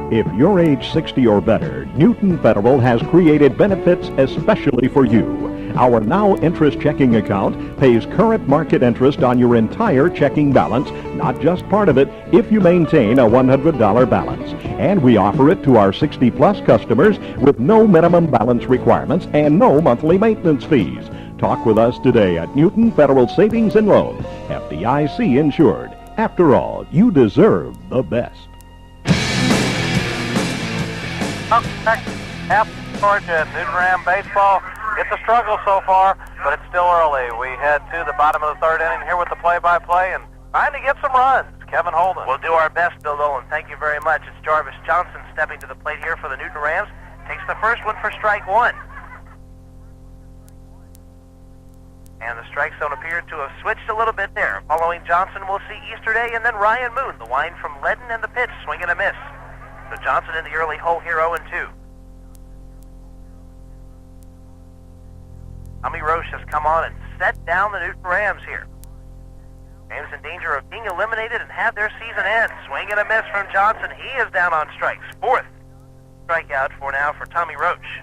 If you're age 60 or better, Newton Federal has created benefits especially for you. Our Now Interest checking account pays current market interest on your entire checking balance, not just part of it, if you maintain a $100 balance. And we offer it to our 60-plus customers with no minimum balance requirements and no monthly maintenance fees. Talk with us today at Newton Federal Savings and Loan, FDIC insured. After all, you deserve the best. Half Georgia, Newton Ram Baseball. It's a struggle so far, but it's still early. We head to the bottom of the third inning here with the play-by-play and trying to get some runs. Kevin Holden. We'll do our best, Bill Dolan. Thank you very much. It's Jarvis Johnson stepping to the plate here for the Newton Rams. Takes the first one for strike 1. And the strike zone appeared to have switched a little bit there. Following Johnson, we'll see Easterday and then Ryan Moon. The wind from Ledden and the pitch, swing and a miss. So Johnson in the early hole here, 0-2. Tommy Roche has come on and set down the Newton Rams here. Rams in danger of being eliminated and have their season end. Swing and a miss from Johnson. He is down on strikes. 4th strikeout for now for Tommy Roche.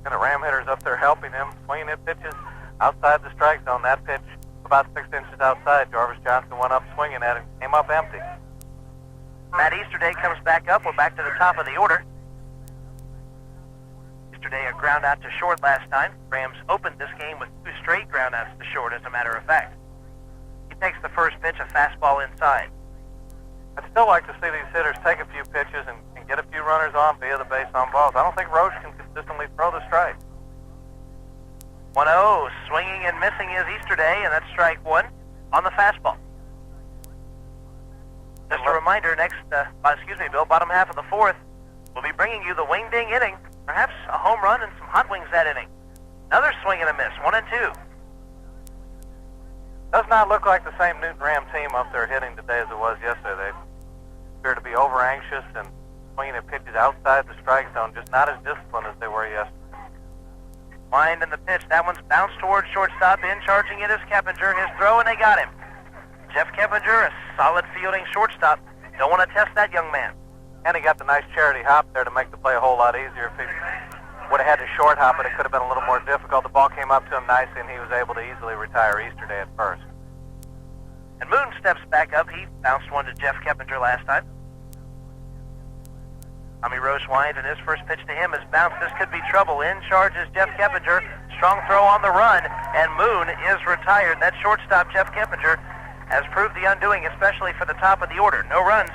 And the Ram hitter's up there helping him, swinging his pitches outside the strike zone. That pitch about 6 inches outside. Jarvis Johnson went up swinging at him, came up empty. Matt Easterday comes back up. We're back to the top of the order. yesterday, a ground out to short last time. Rams opened this game with 2 straight ground outs to short, as a matter of fact. He takes the first pitch, a fastball inside. I'd still like to see these hitters take a few pitches and get a few runners on via the base on balls. I don't think Roach can consistently throw the strike. 1-0, swinging and missing is Easterday, and that's strike 1 on the fastball. Just a reminder, Bill, bottom half of the 4th, we'll be bringing you the Wing Ding inning, perhaps a home run and some hot wings that inning. Another swing and a miss, 1-2. Does not look like the same Newton Ram team up there hitting today as it was yesterday. They appear to be over-anxious and swinging at pitches outside the strike zone, just not as disciplined as they were yesterday. Wind in the pitch. That one's bounced towards shortstop. In charging it is Keppinger. His throw, and they got him. Jeff Keppinger, a solid fielding shortstop. Don't want to test that young man. And he got the nice charity hop there to make the play a whole lot easier. If he would have had to short hop it, it could have been a little more difficult. The ball came up to him nicely, and he was able to easily retire Easterday at first. And Moon steps back up. He bounced one to Jeff Keppinger last time. Tommy Rose winds, and his first pitch to him is bounced. This could be trouble. In charge is Jeff Keppinger. Strong throw on the run, and Moon is retired. That shortstop, Jeff Keppinger, has proved the undoing, especially for the top of the order. No runs,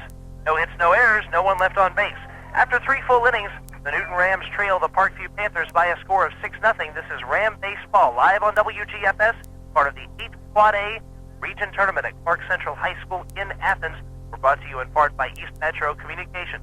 no hits, no errors, no one left on base. After 3 full innings, the Newton Rams trail the Parkview Panthers by a score of 6-0. This is Ram Baseball, live on WGFS, part of the 8th Quad A Region Tournament at Park Central High School in Athens. We're brought to you in part by East Metro Communications.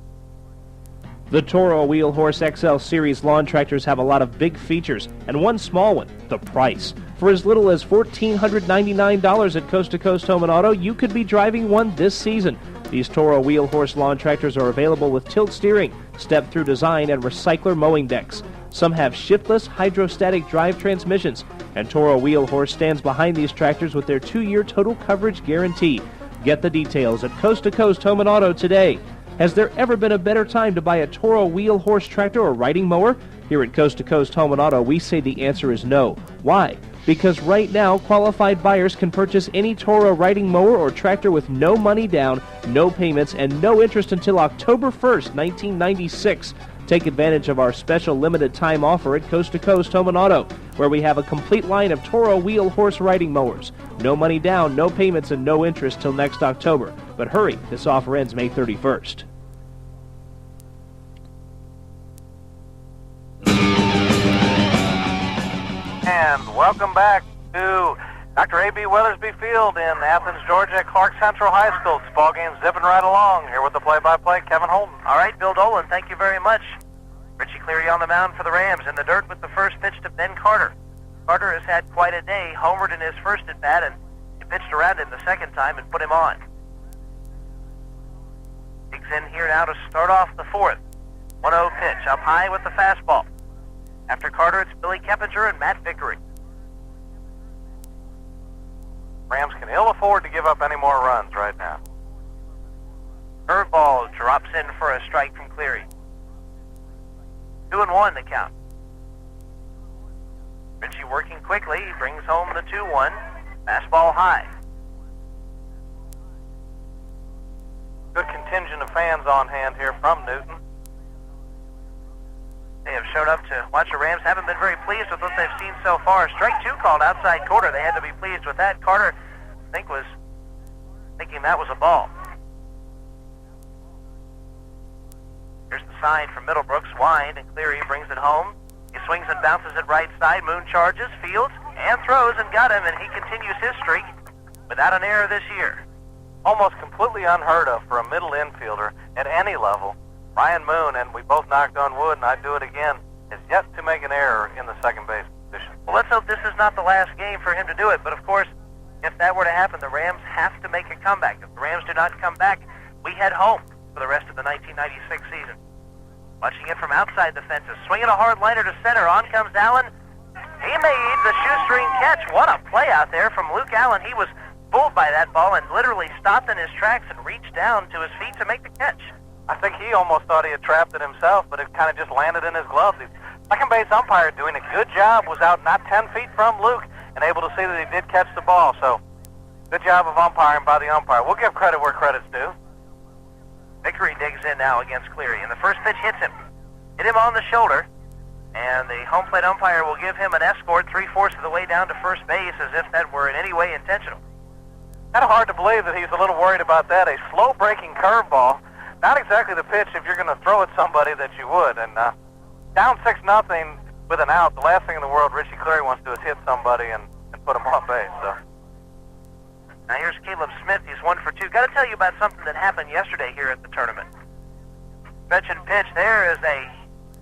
The Toro Wheel Horse XL Series lawn tractors have a lot of big features, and one small one, the price. For as little as $1,499 at Coast to Coast Home and Auto, you could be driving one this season. These Toro Wheel Horse lawn tractors are available with tilt steering, step-through design, and recycler mowing decks. Some have shiftless hydrostatic drive transmissions, and Toro Wheel Horse stands behind these tractors with their 2-year total coverage guarantee. Get the details at Coast to Coast Home and Auto today. Has there ever been a better time to buy a Toro Wheel Horse tractor or riding mower? Here at Coast to Coast Home and Auto, we say the answer is no. Why? Because right now, qualified buyers can purchase any Toro riding mower or tractor with no money down, no payments, and no interest until October 1st, 1996. Take advantage of our special limited time offer at Coast to Coast Home and Auto, where we have a complete line of Toro Wheel Horse riding mowers. No money down, no payments, and no interest till next October. But hurry, this offer ends May 31st. And welcome back to Dr. A.B. Weathersby Field in Athens, Georgia at Clark Central High School. This ball game's zipping right along. Here with the play-by-play, Kevin Holden. All right, Bill Dolan, thank you very much. Richie Cleary on the mound for the Rams in the dirt with the first pitch to Ben Carter. Carter has had quite a day, homered in his first at-bat, and he pitched around him the second time and put him on. Diggs in here now to start off the 4th. 1-0 pitch, up high with the fastball. After Carter, it's Billy Keppinger and Matt Vickery. Rams can ill afford to give up any more runs right now. Curveball drops in for a strike from Cleary. 2-1 the count. Richie working quickly, he brings home the 2-1. Fastball high. Good contingent of fans on hand here from Newton. They have showed up to watch the Rams. Haven't been very pleased with what they've seen so far. Strike 2 called outside quarter. They had to be pleased with that. Carter, I think, was thinking that was a ball. Here's the sign from Middlebrooks. Wind, and Cleary brings it home. He swings and bounces it right side. Moon charges, fields, and throws, and got him, and he continues his streak without an error this year. Almost completely unheard of for a middle infielder at any level. Ryan Moon, and we both knocked on wood, and I'd do it again, is yet to make an error in the second base position. Well, let's hope this is not the last game for him to do it, but of course, if that were to happen, the Rams have to make a comeback. If the Rams do not come back, we head home for the rest of the 1996 season. Watching it from outside the fences, swinging a hard liner to center. On comes Allen. He made the shoestring catch. What a play out there from Luke Allen. He was fooled by that ball and literally stopped in his tracks and reached down to his feet to make the catch. I think he almost thought he had trapped it himself, but it kind of just landed in his gloves. The second base umpire doing a good job, was out not 10 feet from Luke and able to see that he did catch the ball. So good job of umpiring by the umpire. We'll give credit where credit's due. Vickery digs in now against Cleary, and the first pitch hits him. Hit him on the shoulder, And the home plate umpire will give him an escort 3/4 of the way down to first base, as if that were in any way intentional. Kind of hard to believe that he's a little worried about that. A slow-breaking curveball. Not exactly the pitch if you're going to throw at somebody that you would. And down 6-0 with an out, the last thing in the world Richie Cleary wants to do is hit somebody and put him off base. So. Now here's Caleb Smith. He's 1 for 2. Got to tell you about something that happened yesterday here at the tournament. Stretch and pitch. There is a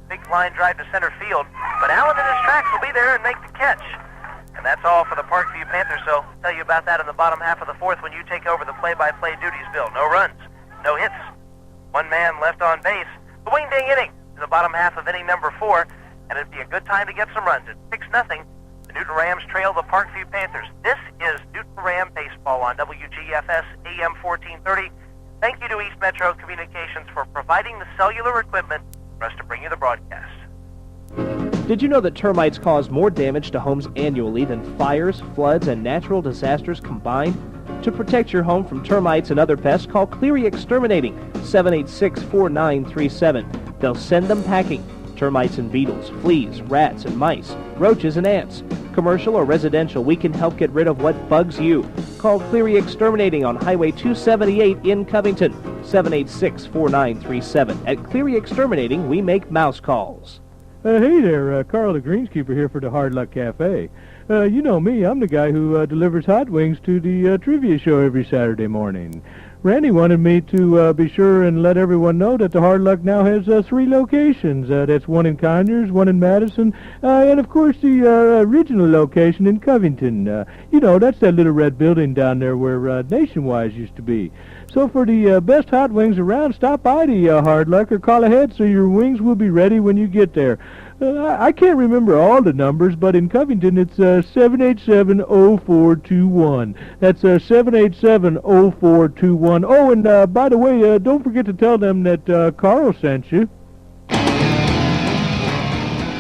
big line drive to center field, but Allen in his tracks will be there and make the catch. And that's all for the Parkview Panthers, so I'll tell you about that in the bottom half of the fourth when you take over the play-by-play duties, Bill. No runs, no hits, 1 man left on base. The wing-ding inning in the bottom half of inning number 4, and it'd be a good time to get some runs. It's 6-0. The Newton Rams trail the Parkview Panthers. This is Newton Ram Baseball on WGFS AM 1430. Thank you to East Metro Communications for providing the cellular equipment for us to bring you the broadcast. Did you know that termites cause more damage to homes annually than fires, floods, and natural disasters combined? To protect your home from termites and other pests, call Cleary Exterminating, 786-4937. They'll send them packing. Termites and beetles, fleas, rats and mice, roaches and ants. Commercial or residential, we can help get rid of what bugs you. Call Cleary Exterminating on Highway 278 in Covington, 786-4937. At Cleary Exterminating, we make mouse calls. Hey there, Carl the Greenskeeper here for the Hard Luck Cafe. You know me, I'm the guy who delivers hot wings to the trivia show every Saturday morning. Randy wanted me to be sure and let everyone know that the Hard Luck now has 3 locations. That's 1 in Conyers, 1 in Madison, and of course the original location in Covington. You know, that's that little red building down there where Nationwide used to be. So for the best hot wings around, stop by the Hard Luck or call ahead so your wings will be ready when you get there. I can't remember all the numbers, but in Covington it's 787-0421. That's 787-0421. Oh, and by the way, don't forget to tell them that Carl sent you.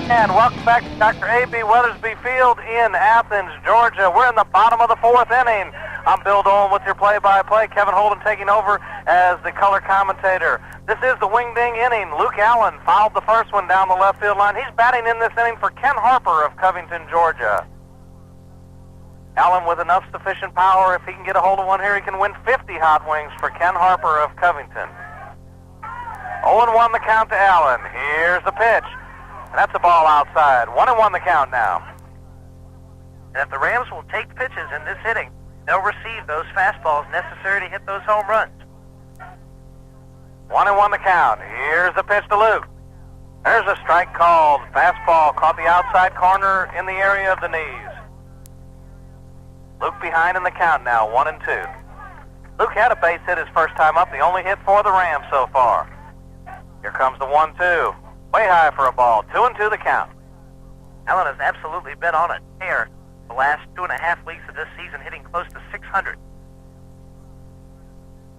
And welcome back to Dr. A.B. Weathersby Field in Athens, Georgia. We're in the bottom of the 4th inning. I'm Bill Dolan with your play-by-play. Kevin Holden taking over as the color commentator. This is the wing-ding inning. Luke Allen fouled the first one down the left field line. He's batting in this inning for Ken Harper of Covington, Georgia. Allen with enough sufficient power. If he can get a hold of one here, he can win 50 hot wings for Ken Harper of Covington. 0-1 the count to Allen. Here's the pitch. And that's a ball outside. 1-1 the count now. And if the Rams will take pitches in this inning, they'll receive those fastballs necessary to hit those home runs. 1-1 the count. Here's the pitch to Luke. There's a strike called. Fastball caught the outside corner in the area of the knees. Luke behind in the count now, 1-2. Luke had a base hit his first time up, the only hit for the Rams so far. Here comes the 1-2. Way high for a ball. 2-2 the count. Allen has absolutely been on a tear the last 2.5 weeks of this season, hitting close to 600.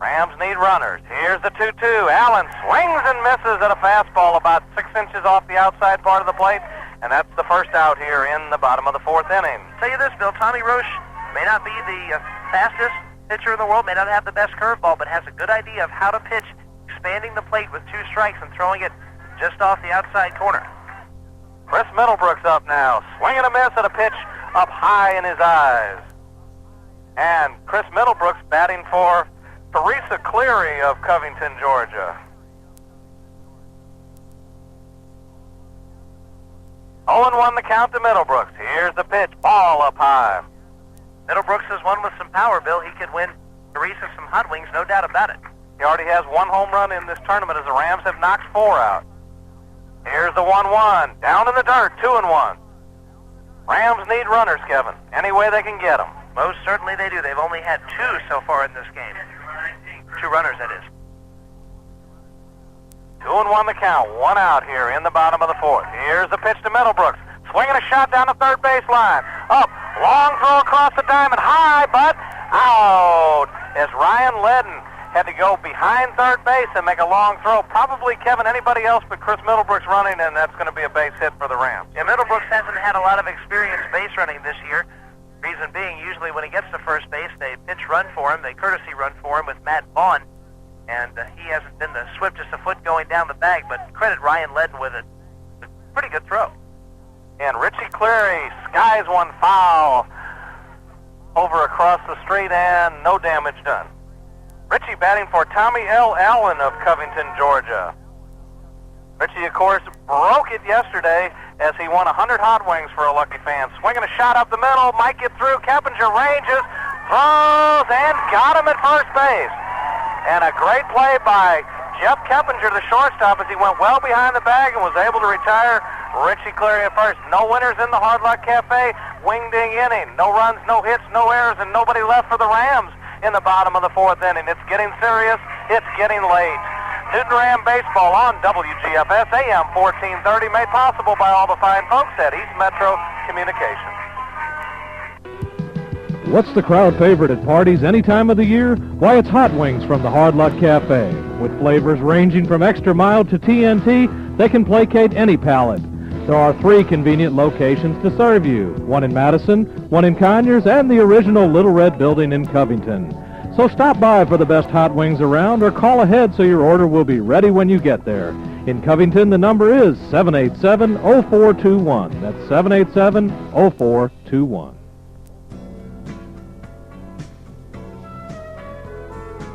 Rams need runners. Here's the 2-2. Allen swings and misses at a fastball about 6 inches off the outside part of the plate, and that's the first out here in the bottom of the 4th inning. Tell you this, Bill, Tommy Roche may not be the fastest pitcher in the world, may not have the best curveball, but has a good idea of how to pitch, expanding the plate with 2 strikes and throwing it just off the outside corner. Chris Middlebrooks up now, swinging a miss at a pitch up high in his eyes. And Chris Middlebrooks batting for Teresa Cleary of Covington, Georgia. 0-1 the count to Middlebrooks. Here's the pitch, ball up high. Middlebrooks is one with some power, Bill. He could win Teresa some hot wings, no doubt about it. He already has 1 home run in this tournament as the Rams have knocked 4 out. Here's the 1-1. Down in the dirt, 2-1. Rams need runners, Kevin. Any way they can get them. Most certainly they do. They've only had 2 so far in this game. 2 runners, that is. 2-1 the count. 1 out here in the bottom of the 4th. Here's the pitch to Middlebrooks. Swinging a shot down the third baseline. Up. Long throw across the diamond. High, but out. As Ryan Ledden had to go behind third base and make a long throw. Probably, Kevin, anybody else but Chris Middlebrooks running, and that's going to be a base hit for the Rams. Yeah, Middlebrooks hasn't had a lot of experience base running this year. Reason being, usually when he gets to first base, they pinch run for him, they courtesy run for him with Matt Vaughn, and he hasn't been the swiftest of foot going down the bag, but credit Ryan Ledden with a pretty good throw. And Richie Cleary skies one foul over across the street, and no damage done. Richie batting for Tommy L. Allen of Covington, Georgia. Richie, of course, broke it yesterday as he won 100 hot wings for a lucky fan. Swinging a shot up the middle, might get through. Keppinger ranges, throws, and got him at first base. And a great play by Jeff Keppinger, the shortstop, as he went well behind the bag and was able to retire Richie Cleary at first. No winners in the Hard Luck Cafe. Wing-ding inning. No runs, no hits, no errors, and nobody left for the Rams in the bottom of the fourth inning. It's getting serious. It's getting late. Newton Ram baseball on WGFS AM 1430, made possible by all the fine folks at East Metro Communications. What's the crowd favorite at parties any time of the year? Why, it's hot wings from the Hard Luck Cafe. With flavors ranging from extra mild to TNT, they can placate any palate. There are 3 convenient locations to serve you, one in Madison, one in Conyers, and the original Little Red Building in Covington. So stop by for the best hot wings around, or call ahead so your order will be ready when you get there. In Covington, the number is 787-0421. That's 787-0421.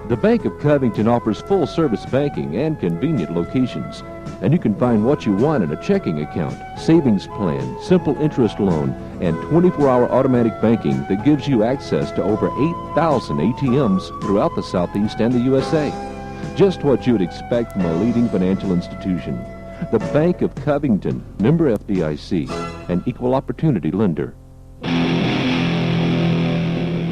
The Bank of Covington offers full-service banking and convenient locations. And you can find what you want in a checking account, savings plan, simple interest loan, and 24-hour automatic banking that gives you access to over 8,000 ATMs throughout the Southeast and the USA. Just what you would expect from a leading financial institution. The Bank of Covington, member FDIC, an equal opportunity lender.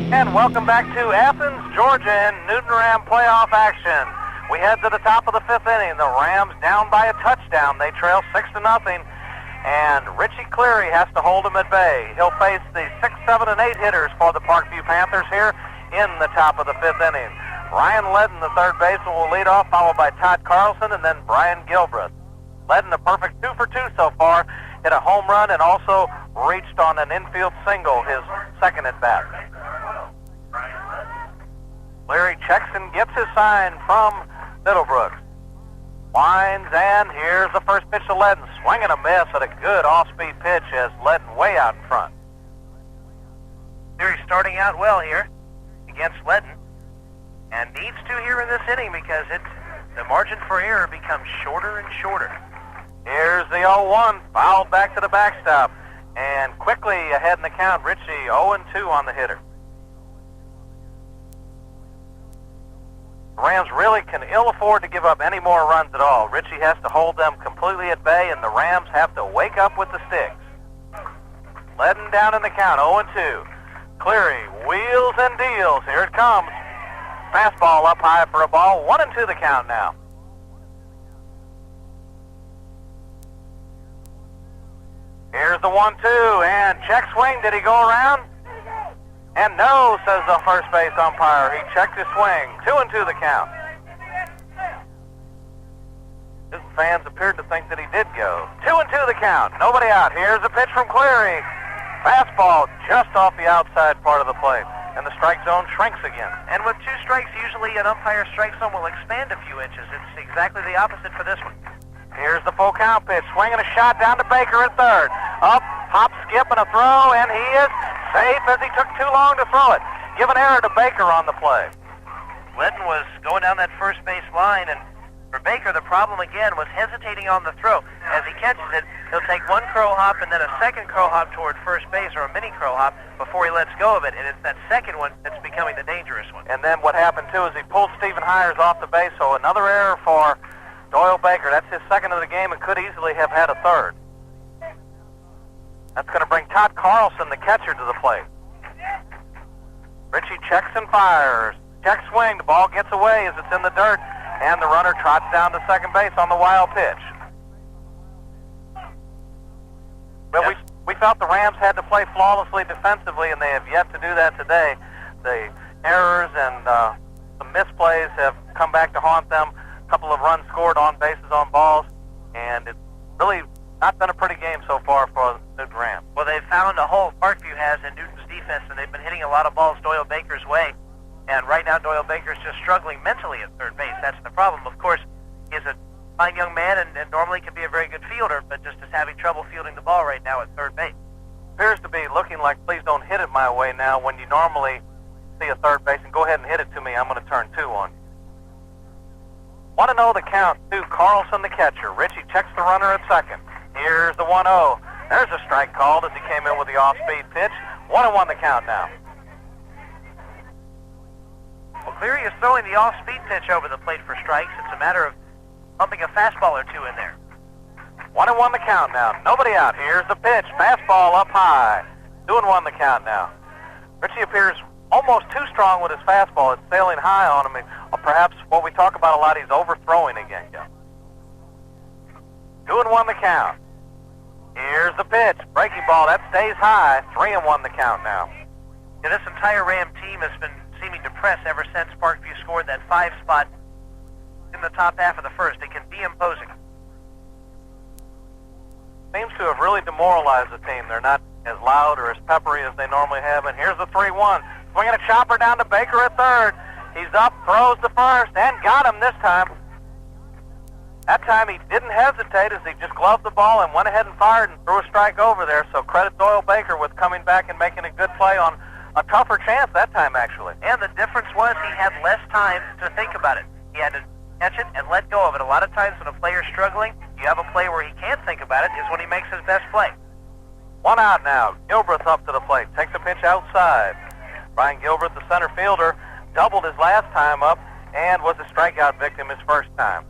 And welcome back to Athens, Georgia, in Newton Ram playoff action. We head to the top of the 5th inning. The Rams down by a touchdown. They trail 6-0, and Richie Cleary has to hold them at bay. He'll face the 6, 7, and 8 hitters for the Parkview Panthers here in the top of the 5th inning. Ryan Ledden, the third baseman, will lead off, followed by Todd Carlson and then Brian Gilbreth. Ledden, a perfect 2 for 2 so far, hit a home run and also reached on an infield single, his second at bat. Cleary checks and gets his sign from Middlebrook. Winds, and here's the first pitch to Ledden. Swing and a miss at a good off-speed pitch as Ledden way out in front. Cleary starting out well here against Ledden, and needs to here in this inning because the margin for error becomes shorter and shorter. Here's the 0-1, fouled back to the backstop, and quickly ahead in the count. Richie 0-2 on the hitter. The Rams really can ill afford to give up any more runs at all. Richie has to hold them completely at bay, and the Rams have to wake up with the sticks. Ledden down in the count, 0-2. Cleary wheels and deals. Here it comes. Fastball up high for a ball. 1-2 the count now. Here's the 1-2, and check swing. Did he go around? And no, says the first base umpire. He checked his swing. 2-2 the count. His fans appeared to think that he did go. 2-2 the count. Nobody out. Here's a pitch from Cleary. Fastball just off the outside part of the plate. And the strike zone shrinks again. And with 2 strikes, usually an umpire strike zone will expand a few inches. It's exactly the opposite for this one. Here's the full count pitch. Swinging a shot down to Baker at third. Up, hop, skip, and a throw, and he is safe as he took too long to throw it. Give an error to Baker on the play. Ledden was going down that first base line, and for Baker, the problem again was hesitating on the throw. As he catches it, he'll take one crow hop and then a second crow hop toward first base, or a mini crow hop, before he lets go of it, and it's that second one that's becoming the dangerous one. And then what happened, too, is he pulled Stephen Hires off the base, so another error for Doyle Baker. That's his second of the game and could easily have had a third. That's going to bring Todd Carlson, the catcher, to the plate. Richie checks and fires. Check swing. The ball gets away as it's in the dirt, and the runner trots down to second base on the wild pitch. But we felt the Rams had to play flawlessly defensively, and they have yet to do that today. The errors and some misplays have come back to haunt them. A couple of runs scored on bases on balls, and it's really not been a pretty game so far for the Newton Rams. Well, they've found a hole Parkview has in Newton's defense, and they've been hitting a lot of balls Doyle Baker's way. And right now, Doyle Baker's just struggling mentally at third base. That's the problem. Of course, he has a fine young man and normally can be a very good fielder, but just is having trouble fielding the ball right now at third base. Appears to be looking like please don't hit it my way now when you normally see a third baseman. Go ahead and hit it to me. I'm going to turn 2 on. Want to know the count, too. Carlson, the catcher. Richie checks the runner at second. Here's the 1-0. There's a strike called as he came in with the off-speed pitch. 1-1 the count now. Well, Cleary is throwing the off-speed pitch over the plate for strikes. It's a matter of pumping a fastball or two in there. 1-1 the count now. Nobody out. Here's the pitch. Fastball up high. 2-1 the count now. Richie appears almost too strong with his fastball. It's sailing high on him. Perhaps what we talk about a lot, he's overthrowing again. 2-1 the count. Here's the pitch. Breaking ball. That stays high. 3-1 the count now. Yeah, this entire Ram team has been seeming depressed ever since Parkview scored that 5 spot in the top half of the first. It can be imposing. Seems to have really demoralized the team. They're not as loud or as peppery as they normally have. And here's the 3-1. Swinging a chopper down to Baker at third. He's up, throws to first, and got him this time. That time he didn't hesitate as he just gloved the ball and went ahead and fired and threw a strike over there. So credit Doyle Baker with coming back and making a good play on a tougher chance that time, actually. And the difference was he had less time to think about it. He had to catch it and let go of it. A lot of times when a player's struggling, you have a play where he can't think about it, is when he makes his best play. 1 out now. Gilbreth up to the plate. Takes a pitch outside. Brian Gilbreth, the center fielder, doubled his last time up and was a strikeout victim his first time.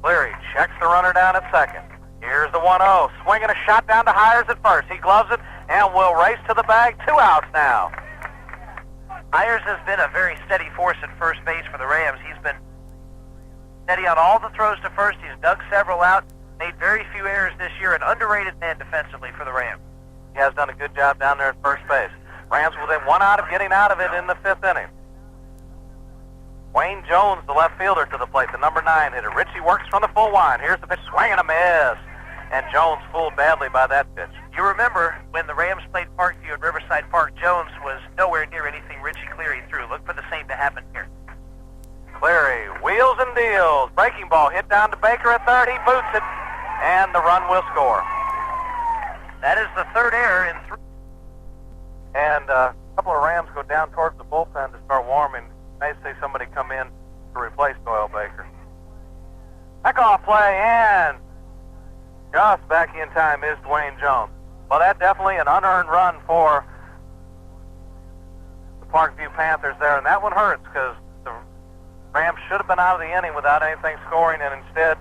Cleary checks the runner down at second. Here's the 1-0. Swinging a shot down to Hires at first. He gloves it and will race to the bag. 2 outs now. Hires has been a very steady force at first base for the Rams. He's been steady on all the throws to first. He's dug several out, made very few errors this year, an underrated man defensively for the Rams. He has done a good job down there at first base. Rams within 1 out of getting out of it in the 5th inning. Wayne Jones, the left fielder, to the plate, the number 9 hitter. Richie works from the full line. Here's the pitch, swing and a miss. And Jones fooled badly by that pitch. You remember when the Rams played Parkview at Riverside Park, Jones was nowhere near anything Richie Cleary threw. Look for the same to happen here. Cleary wheels and deals. Breaking ball hit down to Baker at third. He boots it, and the run will score. That is the 3rd error in 3. And a couple of Rams go down towards the bullpen to start warming. Nice to see somebody come in to replace Doyle Baker. Back off play, and just back in time is Dwayne Jones. Well, that's definitely an unearned run for the Parkview Panthers there, and that one hurts because the Rams should have been out of the inning without anything scoring, and instead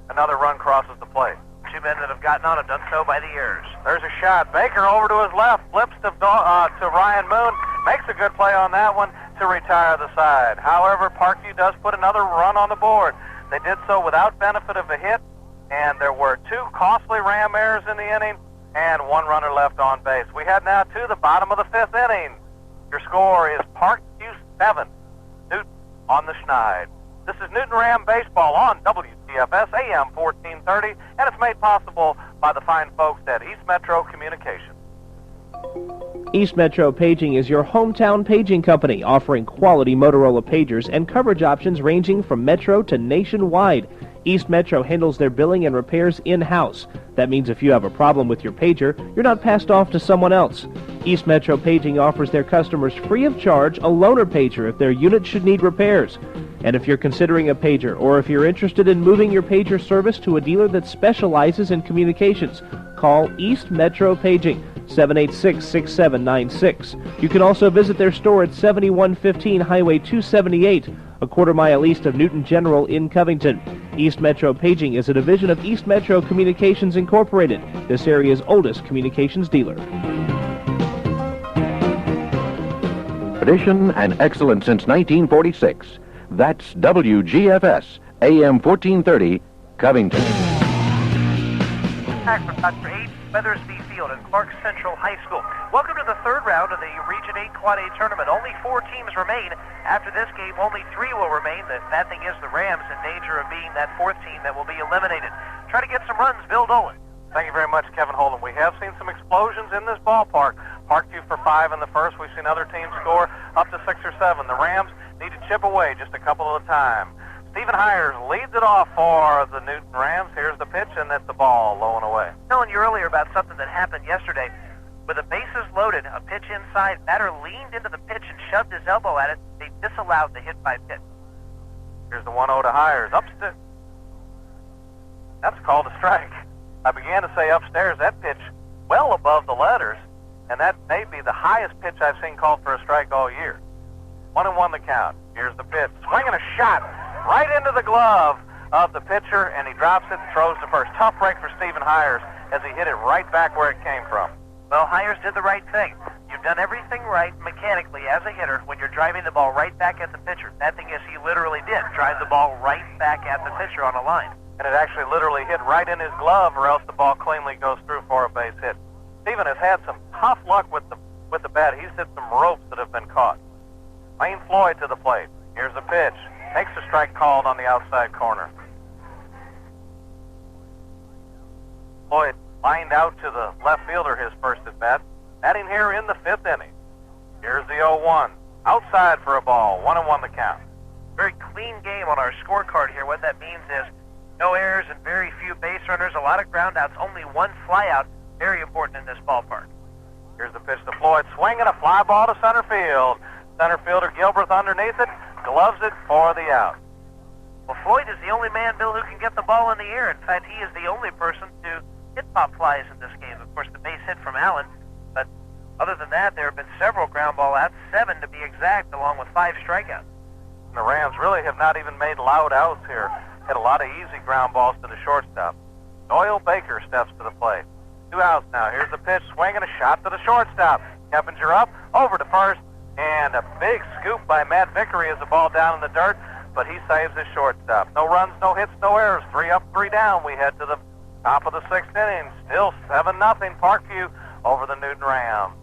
another run crosses the plate. 2 men that have gotten on have done so by the errors. There's a shot. Baker over to his left, flips to Ryan Moon, makes a good play on that one to retire the side. However, Parkview does put another run on the board. They did so without benefit of a hit, and there were 2 costly Ram errors in the inning and 1 runner left on base. We head now to the bottom of the 5th inning. Your score is Parkview 7, Newton on the Schneid. This is Newton Ram Baseball on WGFS AM 1430, and it's made possible by the fine folks at East Metro Communications. East Metro Paging is your hometown paging company, offering quality Motorola pagers and coverage options ranging from Metro to nationwide. East Metro handles their billing and repairs in-house. That means if you have a problem with your pager, you're not passed off to someone else. East Metro Paging offers their customers free of charge a loaner pager if their unit should need repairs. And if you're considering a pager, or if you're interested in moving your pager service to a dealer that specializes in communications, call East Metro Paging, 786-6796. You can also visit their store at 7115 Highway 278, a quarter-mile east of Newton General in Covington. East Metro Paging is a division of East Metro Communications Incorporated, this area's oldest communications dealer. Tradition and excellence since 1946. That's WGFS, AM 1430, Covington. Back from Dr. H. Weathersby Field at Clark Central High School. Welcome to the 3rd round of the Region 8 Quad A tournament. Only 4 teams remain. After this game, only 3 will remain. The bad thing is the Rams in danger of being that 4th team that will be eliminated. Try to get some runs, Bill Dolan. Thank you very much, Kevin Holden. We have seen some explosions in this ballpark. Parkview for 5 in the first. We've seen other teams score up to 6 or 7. The Rams need to chip away just a couple at a time. Stephen Hires leads it off for the Newton Rams. Here's the pitch, and it's the ball low and away. Telling you earlier about something that happened yesterday. With the bases loaded, a pitch inside, batter leaned into the pitch and shoved his elbow at it. They disallowed the hit by pitch. Here's the 1-0 to Hires. Upstairs. That's called a strike. I began to say upstairs, that pitch well above the letters, and that may be the highest pitch I've seen called for a strike all year. 1-1 the count. Here's the pitch. Swinging a shot right into the glove of the pitcher, and he drops it and throws to first. Tough break for Stephen Hires as he hit it right back where it came from. Well, Hires did the right thing. You've done everything right mechanically as a hitter when you're driving the ball right back at the pitcher. That thing is, he literally did drive the ball right back at the pitcher on a line. And it actually literally hit right in his glove, or else the ball cleanly goes through for a base hit. Stephen has had some tough luck with the bat. He's hit some ropes that have been caught. Lane Floyd to the plate. Here's the pitch. Takes the strike called on the outside corner. Floyd lined out to the left fielder his first at bat. Batting here in the 5th inning. Here's the 0-1. Outside for a ball. 1-1 the count. Very clean game on our scorecard here. What that means is no errors and very few base runners, a lot of ground outs, only one flyout. Very important in this ballpark. Here's the pitch to Floyd. Swinging a fly ball to center field. Center fielder Gilbreth underneath it. Gloves it for the out. Well, Floyd is the only man, Bill, who can get the ball in the air. In fact, he is the only person to hit pop flies in this game. Of course, the base hit from Allen, but other than that, there have been several ground ball outs, 7 to be exact, along with 5 strikeouts. And the Rams really have not even made loud outs here. Hit a lot of easy ground balls to the shortstop. Doyle Baker steps to the plate. 2 outs now. Here's the pitch, swinging a shot to the shortstop. Keppinger up, over to first, and a big scoop by Matt Vickery as the ball down in the dirt, but he saves his shortstop. No runs, no hits, no errors. 3 up, 3 down. We head to the top of the 6th inning. Still 7-0 Parkview over the Newton Rams.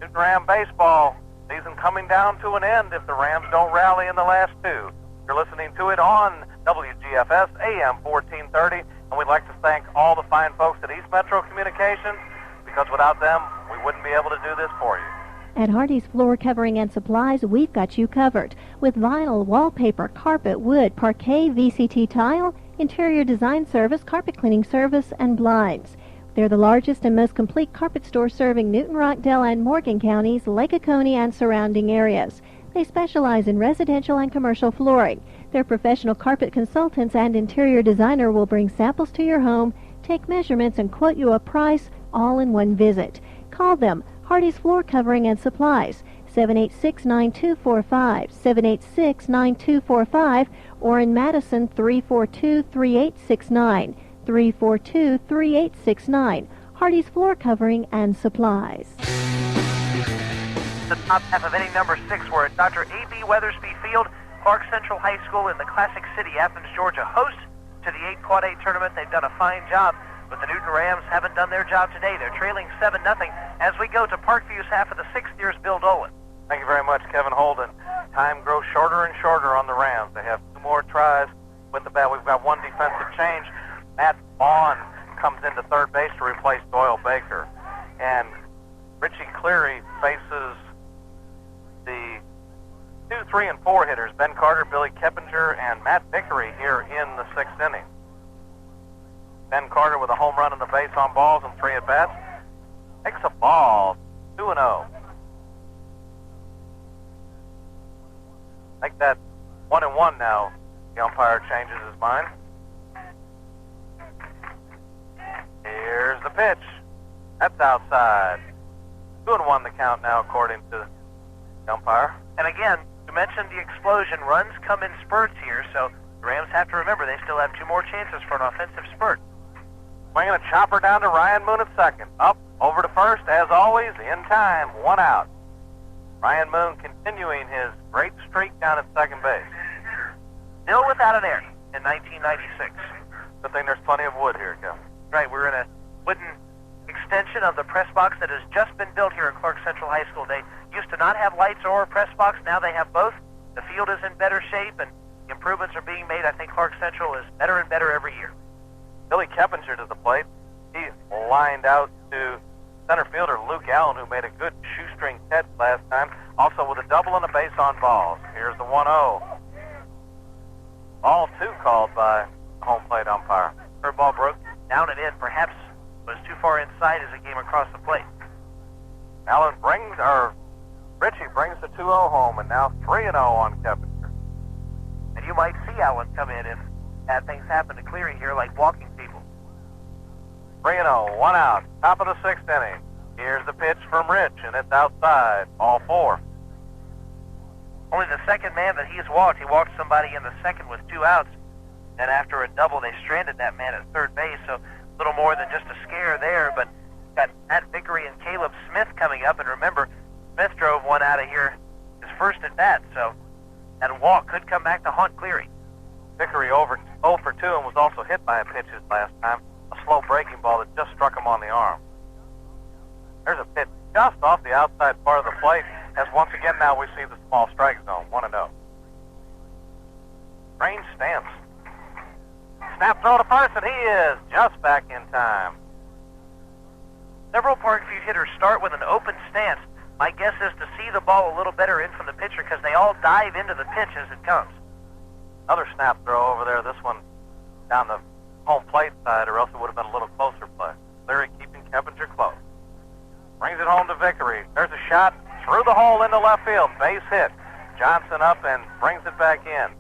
Newton Ram baseball season coming down to an end if the Rams don't rally in the last 2. You're listening to it on WGFS AM 1430, and we'd like to thank all the fine folks at East Metro Communications, because without them, we wouldn't be able to do this for you. At Hardy's Floor Covering and Supplies, we've got you covered with vinyl, wallpaper, carpet, wood, parquet, VCT tile, interior design service, carpet cleaning service, and blinds. They're the largest and most complete carpet store serving Newton, Rockdale, and Morgan counties, Lake Oconee, and surrounding areas. They specialize in residential and commercial flooring. Their professional carpet consultants and interior designer will bring samples to your home, take measurements, and quote you a price all in one visit. Call them, Hardy's Floor Covering and Supplies, 786-9245, 786-9245, or in Madison, 342-3869, 342-3869. Hardy's Floor Covering and Supplies. The top half of inning number 6, we're at Dr. A.B. Weathersby Field. Clark Central High School in the Classic City, Athens, Georgia, host to the 8 Quad 8 tournament. They've done a fine job, but the Newton Rams haven't done their job today. They're trailing 7-0 as we go to Parkview's half of the 6th. Here's Bill Dolan. Thank you very much, Kevin Holden. Time grows shorter and shorter on the Rams. They have 2 more tries with the bat. We've got 1 defensive change. Matt Vaughn comes into third base to replace Doyle Baker. And Richie Cleary faces the 2, 3, and 4 hitters, Ben Carter, Billy Keppinger, and Matt Vickery here in the 6th inning. Ben Carter with a home run on the base on balls and 3 at-bats. Takes a ball, 2-0. Make that 1-1 now. The umpire changes his mind. Here's the pitch. That's outside. 2-1 the count now, according to the umpire. And again, you mentioned the explosion. Runs come in spurts here, so the Rams have to remember they still have 2 more chances for an offensive spurt. Swinging a chopper down to Ryan Moon at second. Up, over to first, as always, in time, 1 out. Ryan Moon continuing his great streak down at second base. Still without an error in 1996. Good thing there's plenty of wood here, Kevin. Right, we're in a wooden extension of the press box that has just been built here at Clark Central High School. They used to not have lights or a press box. Now they have both. The field is in better shape, and improvements are being made. I think Clark Central is better and better every year. Billy Keppinger to the plate. He lined out to center fielder Luke Allen, who made a good shoestring catch last time, also with a double and a base on balls. Here's the 1-0. Ball 2 called by home plate umpire. Her ball broke down and in, perhaps was too far inside as it came across the plate. Richie brings the 2-0 home, and now 3-0 on Keppinger. And you might see Allen come in if bad things happen to Cleary here, like walking people. 3-0, 1 out, top of the 6th inning. Here's the pitch from Rich, and it's outside, ball 4. Only the second man that he's walked. He walked somebody in the second with 2 outs. And after a double, they stranded that man at third base, so a little more than just a scare there. But got Matt Vickery and Caleb Smith coming up, and remember, Smith drove one out of here his first at bat, so that walk could come back to haunt Cleary. Vickery 0 for 2 and was also hit by a pitch his last time, a slow breaking ball that just struck him on the arm. There's a pitch just off the outside part of the plate, as once again now we see the small strike zone, 1-0. Range Stamps. Snap throw to first, and he is just back in time. Several Parkview hitters start with an open stance. My guess is to see the ball a little better in from the pitcher because they all dive into the pitch as it comes. Another snap throw over there, this one down the home plate side, or else it would have been a little closer play. Cleary keeping Keppinger close. Brings it home to Vickery. There's a shot through the hole into left field. Base hit. Johnson up and brings it back in.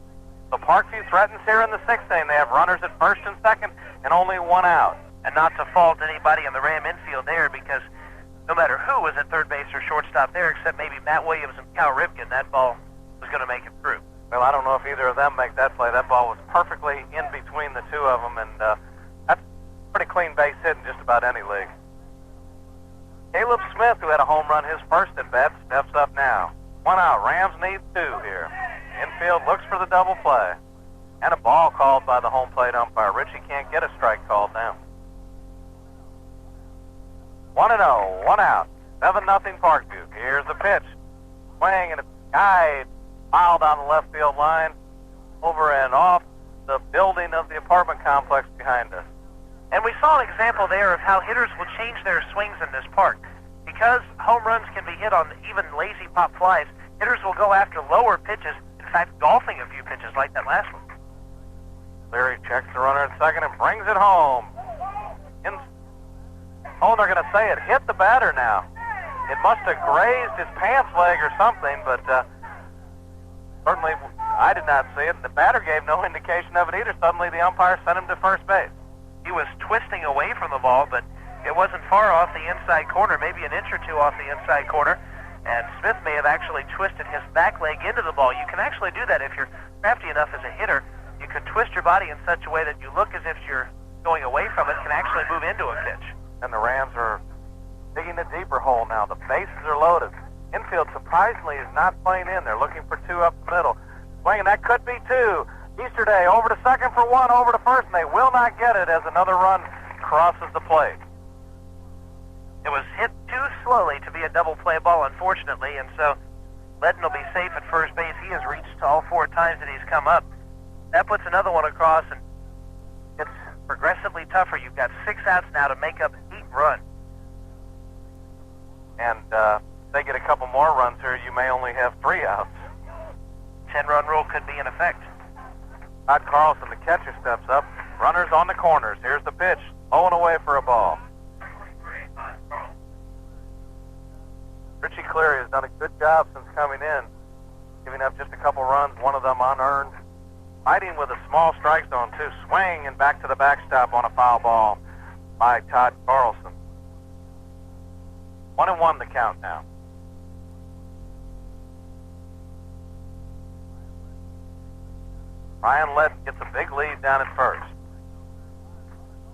So Parkview threatens here in the 6th inning. They have runners at first and second and only 1 out. And not to fault anybody in the Ram infield there, because no matter who was at third base or shortstop there, except maybe Matt Williams and Cal Ripken, that ball was going to make it through. Well, I don't know if either of them make that play. That ball was perfectly in between the two of them, and that's pretty clean base hit in just about any league. Caleb Smith, who had a home run his first at bat, steps up now. 1 out. Rams need 2 here. Infield looks for the double play. And a ball called by the home plate umpire. Richie can't get a strike called now. 1-0, 1 out. 7-0 Parkview. Here's the pitch. Swing and a guy piled on the left field line over and off the building of the apartment complex behind us. And we saw an example there of how hitters will change their swings in this park. Because home runs can be hit on even lazy pop flies, hitters will go after lower pitches, in fact, golfing a few pitches like that last one. Cleary checks the runner at second and brings it home. They're going to say it hit the batter now. It must have grazed his pants leg or something, but certainly I did not see it, and the batter gave no indication of it either. Suddenly the umpire sent him to first base. He was twisting away from the ball, but it wasn't far off the inside corner, maybe an inch or two off the inside corner, and Smith may have actually twisted his back leg into the ball. You can actually do that if you're crafty enough as a hitter. You can twist your body in such a way that you look as if you're going away from it, can actually move into a pitch. And the Rams are digging a deeper hole now. The bases are loaded. Infield, surprisingly, is not playing in. They're looking for 2 up the middle. Swinging, that could be 2. Easterday over to second for 1, over to first, and they will not get it as another run crosses the plate. It was hit too slowly to be a double play ball, unfortunately, and so Ledden will be safe at first base. He has reached all 4 times that he's come up. That puts another one across, and it's progressively tougher. You've got 6 outs now to make up 8 runs. And if they get a couple more runs here, you may only have 3 outs. 10-run rule could be in effect. Todd Carlson, the catcher, steps up. Runners on the corners. Here's the pitch. Low and away for a ball. Richie Cleary has done a good job since coming in, giving up just a couple runs, one of them unearned. Fighting with a small strike zone, too. Swing and back to the backstop on a foul ball by Todd Carlson. 1-1 the count now. Ryan Ledden gets a big lead down at first.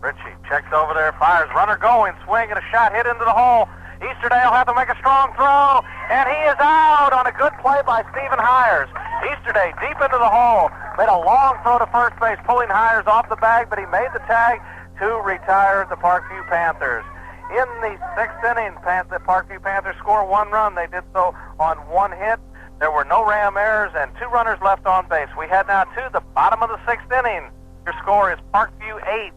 Richie checks over there, fires, runner going, swing, and a shot hit into the hole. Easterday will have to make a strong throw, and he is out on a good play by Stephen Hires. Easterday deep into the hole, made a long throw to first base, pulling Hires off the bag, but he made the tag to retire the Parkview Panthers. In the 6th inning, the Parkview Panthers score 1 run. They did so on 1 hit. There were no Ram errors and 2 runners left on base. We head now to the bottom of the 6th inning. Your score is Parkview 8,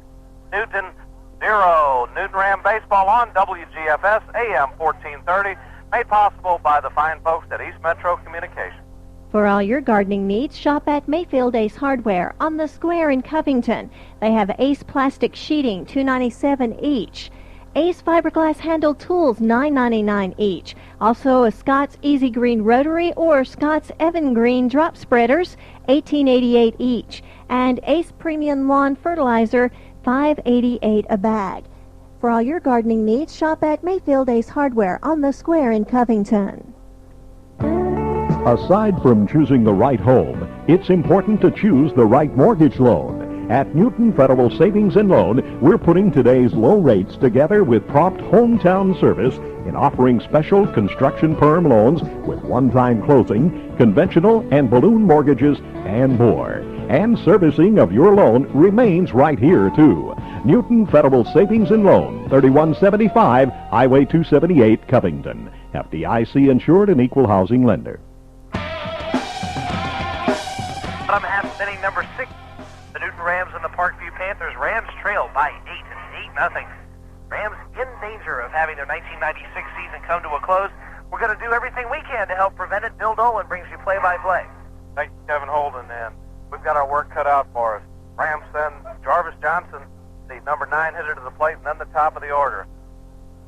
Newton 0. Newton Ram baseball on WGFS AM 1430, made possible by the fine folks at East Metro Communications. For all your gardening needs, shop at Mayfield Ace Hardware on the square in Covington. They have Ace plastic sheeting, $2.97 each. Ace fiberglass handle tools, $9.99 each. Also a Scott's Easy Green rotary or Scott's Evan Green drop spreaders, $18.88 each. And Ace premium lawn fertilizer, $5.88 a bag. For all your gardening needs, shop at Mayfield Ace Hardware on the square in Covington. Aside from choosing the right home, it's important to choose the right mortgage loan. At Newton Federal Savings and Loan, we're putting today's low rates together with prompt hometown service in offering special construction perm loans with one-time closing, conventional and balloon mortgages, and more. And servicing of your loan remains right here, too. Newton Federal Savings and Loan, 3175 Highway 278, Covington. FDIC insured and equal housing lender. Bottom half inning number 6. The Newton Rams and the Parkview Panthers. Rams trail by 8-0. Rams in danger of having their 1996 season come to a close. We're going to do everything we can to help prevent it. Bill Dolan brings you play-by-play. Thank you, Kevin Holden, and we've got our work cut out for us. Rams send Jarvis Johnson, the number 9 hitter, to the plate, and then the top of the order.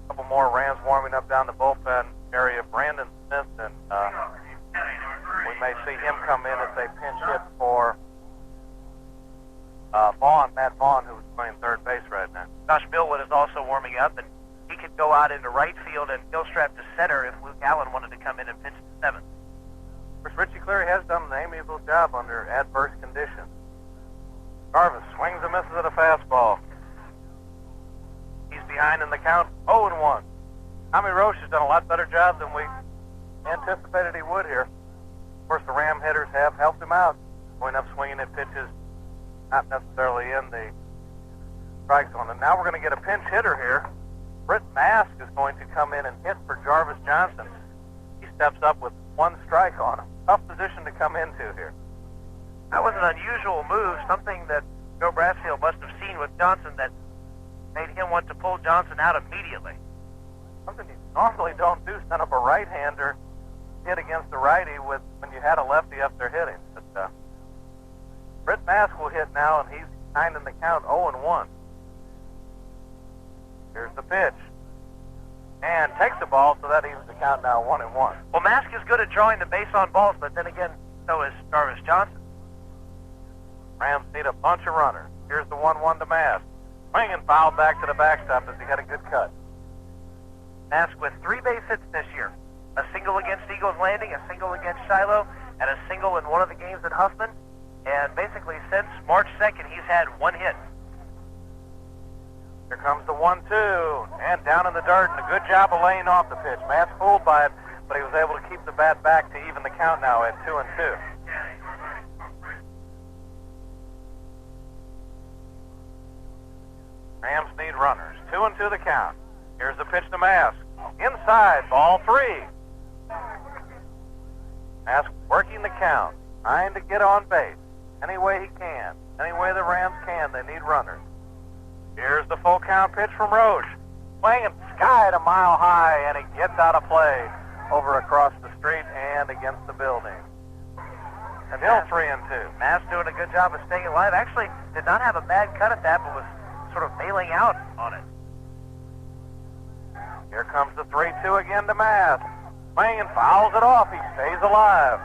A couple more Rams warming up down the bullpen area. Brandon Smith, and we may see him come in as a pinch hit for Matt Vaughn, who's playing third base right now. Josh Billwood is also warming up, and he could go out into right field and Gilstrap to center if Luke Allen wanted to come in and pitch to 7th. Of course, Richie Cleary has done an amiable job under adverse conditions. Jarvis swings and misses at a fastball. He's behind in the count, 0-1. Tommy Roche has done a lot better job than we anticipated he would here. Of course, the Ram hitters have helped him out, going up swinging at pitches not necessarily in the strike zone. And now we're going to get a pinch hitter here. Britt Mask is going to come in and hit for Jarvis Johnson. He steps up with 1 strike on him. Tough position to come into here. That was an unusual move, something that Joe Brassfield must have seen with Johnson that made him want to pull Johnson out immediately. Something you normally don't do, send up a right-hander hit against the righty when you had a lefty up there hitting. But Britt Mask will hit now, and he's behind in the count, 0-1. Here's the pitch. And takes the ball, so that evens the count now 1-1. Well, Mask is good at drawing the base on balls, but then again, so is Jarvis Johnson. Rams need a bunch of runners. Here's the 1-1 to Mask. Swing and foul back to the backstop as he had a good cut. Mask with 3 base hits this year. A single against Eagles Landing, a single against Shiloh, and a single in one of the games at Huffman. And basically since March 2nd, he's had 1 hit. Here comes the 1-2, and down in the dirt, and a good job of laying off the pitch. Matt's fooled by it, but he was able to keep the bat back to even the count now at 2-2. Rams need runners. 2-2 the count. Here's the pitch to Mask. Inside, ball 3. Mask working the count, trying to get on base any way he can. Any way the Rams can, they need runners. Here's the full count pitch from Roche. Swinging skied a mile high, and he gets out of play over across the street and against the building. And still 3-2. Mask doing a good job of staying alive. Actually, did not have a bad cut at that, but was sort of bailing out on it. Here comes the 3-2 again to Mask. Swing and fouls it off. He stays alive.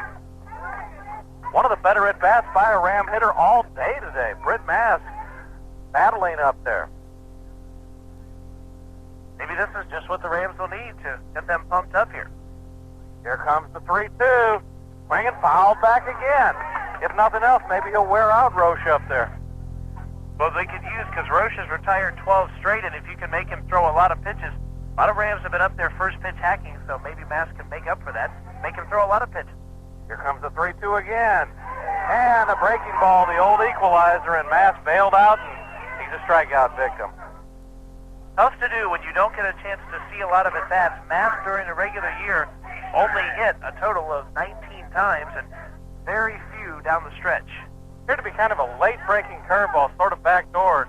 One of the better at-bats by a Ram hitter all day today. Britt Mask battling up there. Maybe this is just what the Rams will need to get them pumped up here. Here comes the 3-2. Swing and foul back again. If nothing else, maybe he'll wear out Roche up there. Well, they could use, because Roche has retired 12 straight, and if you can make him throw a lot of pitches, a lot of Rams have been up there first pitch hacking, so maybe Mask can make up for that, make him throw a lot of pitches. Here comes the 3-2 again. And a breaking ball, the old equalizer, and Mask bailed out, and he's a strikeout victim. Tough to do when you don't get a chance to see a lot of at-bats. Mask during a regular year only hit a total of 19 times, and very few down the stretch. Appeared to be kind of a late-breaking curveball, sort of backdoored,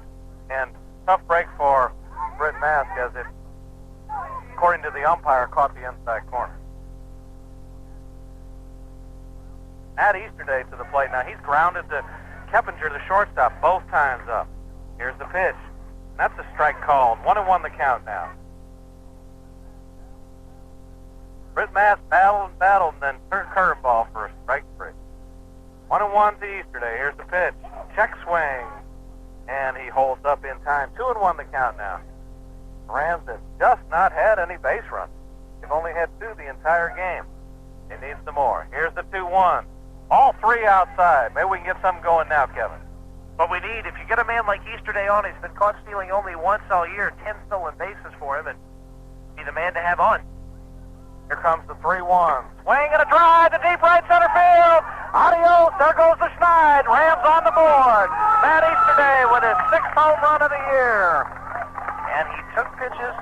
and tough break for Britt Mask as it, according to the umpire, caught the inside corner. Matt Easterday to the plate. Now he's grounded to Keppinger, the shortstop, both times up. Here's the pitch. That's a strike called. 1-1 the count now. Britt Mass battled and then turned curveball for a strike 3. 1-1 to Easterday. Here's the pitch. Check swing. And he holds up in time. 2-1 the count now. The Rams have just not had any base runs. They've only had 2 the entire game. They need some more. Here's the 2-1. All 3 outside. Maybe we can get something going now, Kevin. What we need, if you get a man like Easterday on, he's been caught stealing only once all year, 10 stolen bases for him, and be the man to have on. Here comes the 3-1. Swing and a drive to deep right center field. Adios. There goes the Schneid. Rams on the board. Matt Easterday with his 6th home run of the year. And he took pitches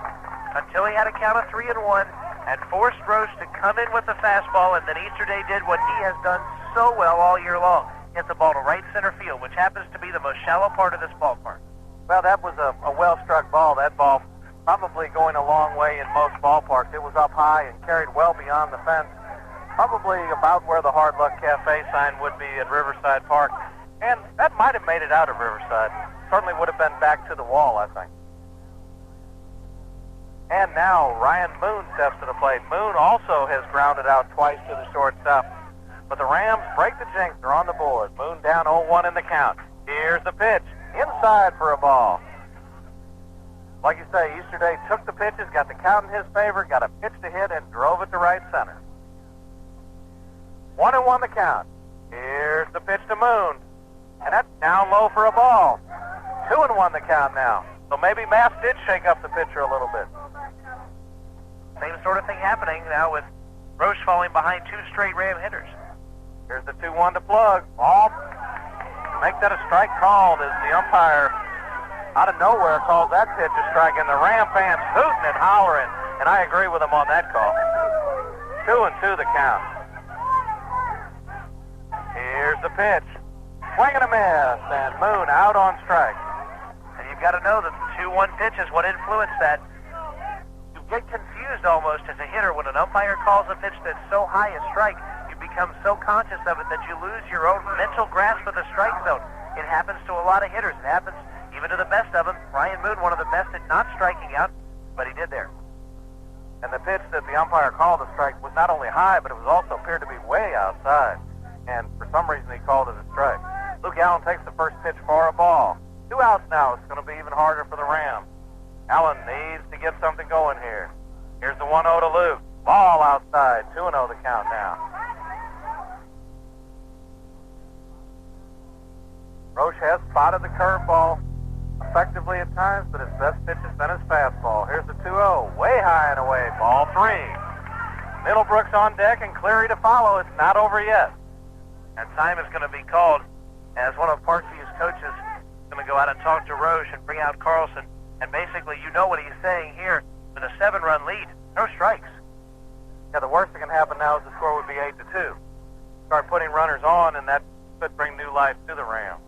until he had a count of 3-1 and forced Roche to come in with the fastball, and then Easterday did what he has done so well all year long. Hit the ball to right center field, which happens to be the most shallow part of this ballpark. Well, that was a well-struck ball. That ball probably going a long way in most ballparks. It was up high and carried well beyond the fence, probably about where the Hard Luck Cafe sign would be at Riverside Park. And that might have made it out of Riverside. Certainly would have been back to the wall, I think. And now Ryan Moon steps to the plate. Moon also has grounded out twice to the shortstop. But the Rams break the jinx. They're on the board. Moon down 0-1 in the count. Here's the pitch. Inside for a ball. Like you say, Easterday took the pitches, got the count in his favor, got a pitch to hit, and drove it to right center. 1-1 the count. Here's the pitch to Moon. And that's down low for a ball. 2-1 the count now. So maybe Mass did shake up the pitcher a little bit. Same sort of thing happening now with Roche falling behind 2 straight Ram hitters. Here's the 2-1 to Plug. Ball. Make that a strike called as the umpire out of nowhere calls that pitch a strike, and the Ram fans hooting and hollering, and I agree with them on that call. 2-2 the count. Here's the pitch. Swing and a miss, and Moon out on strike. And you've got to know that the 2-1 pitch is what influenced that. You get confused almost as a hitter when an umpire calls a pitch that's so high a strike. You become so conscious of it that you lose your own mental grasp of the strike zone. It happens to a lot of hitters. It happens even to the best of them. Ryan Moon, one of the best at not striking out, but he did there. And the pitch that the umpire called a strike was not only high, but it was also appeared to be way outside. And for some reason, he called it a strike. Luke Allen takes the first pitch for a ball. 2 outs now. It's going to be even harder for the Rams. Allen needs to get something going here. Here's the 1-0 to Luke. Ball outside. 2-0 the count now. Roche has spotted the curveball effectively at times, but his best pitch has been his fastball. Here's the 2-0. Way high and away. Ball 3. Middlebrooks on deck and Cleary to follow. It's not over yet. And time is going to be called as one of Parkview's coaches is going to go out and talk to Roche and bring out Carlson. And basically, you know what he's saying here. With a 7-run lead, no strikes. Yeah, the worst that can happen now is the score would be 8-2. Start putting runners on, and that could bring new life to the Rams.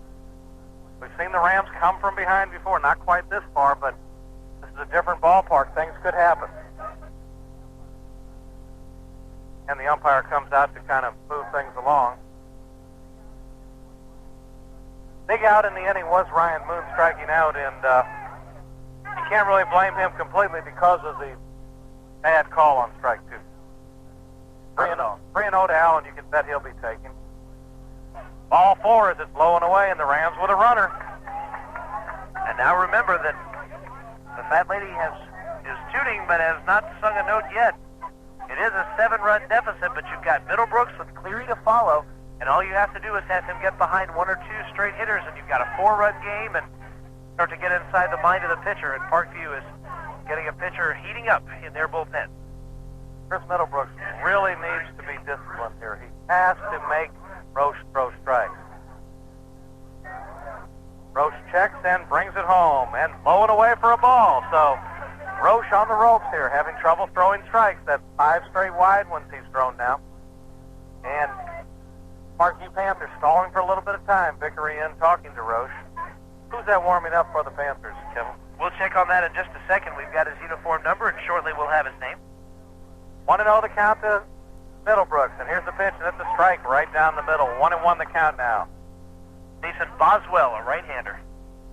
We've seen the Rams come from behind before, not quite this far, but this is a different ballpark. Things could happen. And the umpire comes out to kind of move things along. Big out in the inning was Ryan Moon striking out, and you can't really blame him completely because of the bad call on strike 2. 3-0. 3-0 to Allen, you can bet he'll be taken. Ball 4 as it's low and away, and the Rams with a runner. And now remember that the fat lady is tooting but has not sung a note yet. It is a 7-run deficit, but you've got Middlebrooks with Cleary to follow, and all you have to do is have him get behind 1 or 2 straight hitters, and you've got a 4-run game and start to get inside the mind of the pitcher, and Parkview is getting a pitcher heating up in their bullpen. Chris Middlebrooks really needs to be disciplined here. He has to make Roche throw strikes. Roche checks and brings it home, and low and away for a ball. So Roche on the ropes here, having trouble throwing strikes. That's 5 straight wide ones he's thrown now. And Parkview Panthers stalling for a little bit of time. Vickery in talking to Roche. Who's that warming up for the Panthers, Kevin? We'll check on that in just a second. We've got his uniform number, and shortly we'll have his name. 1-0 the count to Middlebrooks, and here's the pitch, and it's a strike right down the middle. 1-1 the count now. Jason Boswell, a right-hander.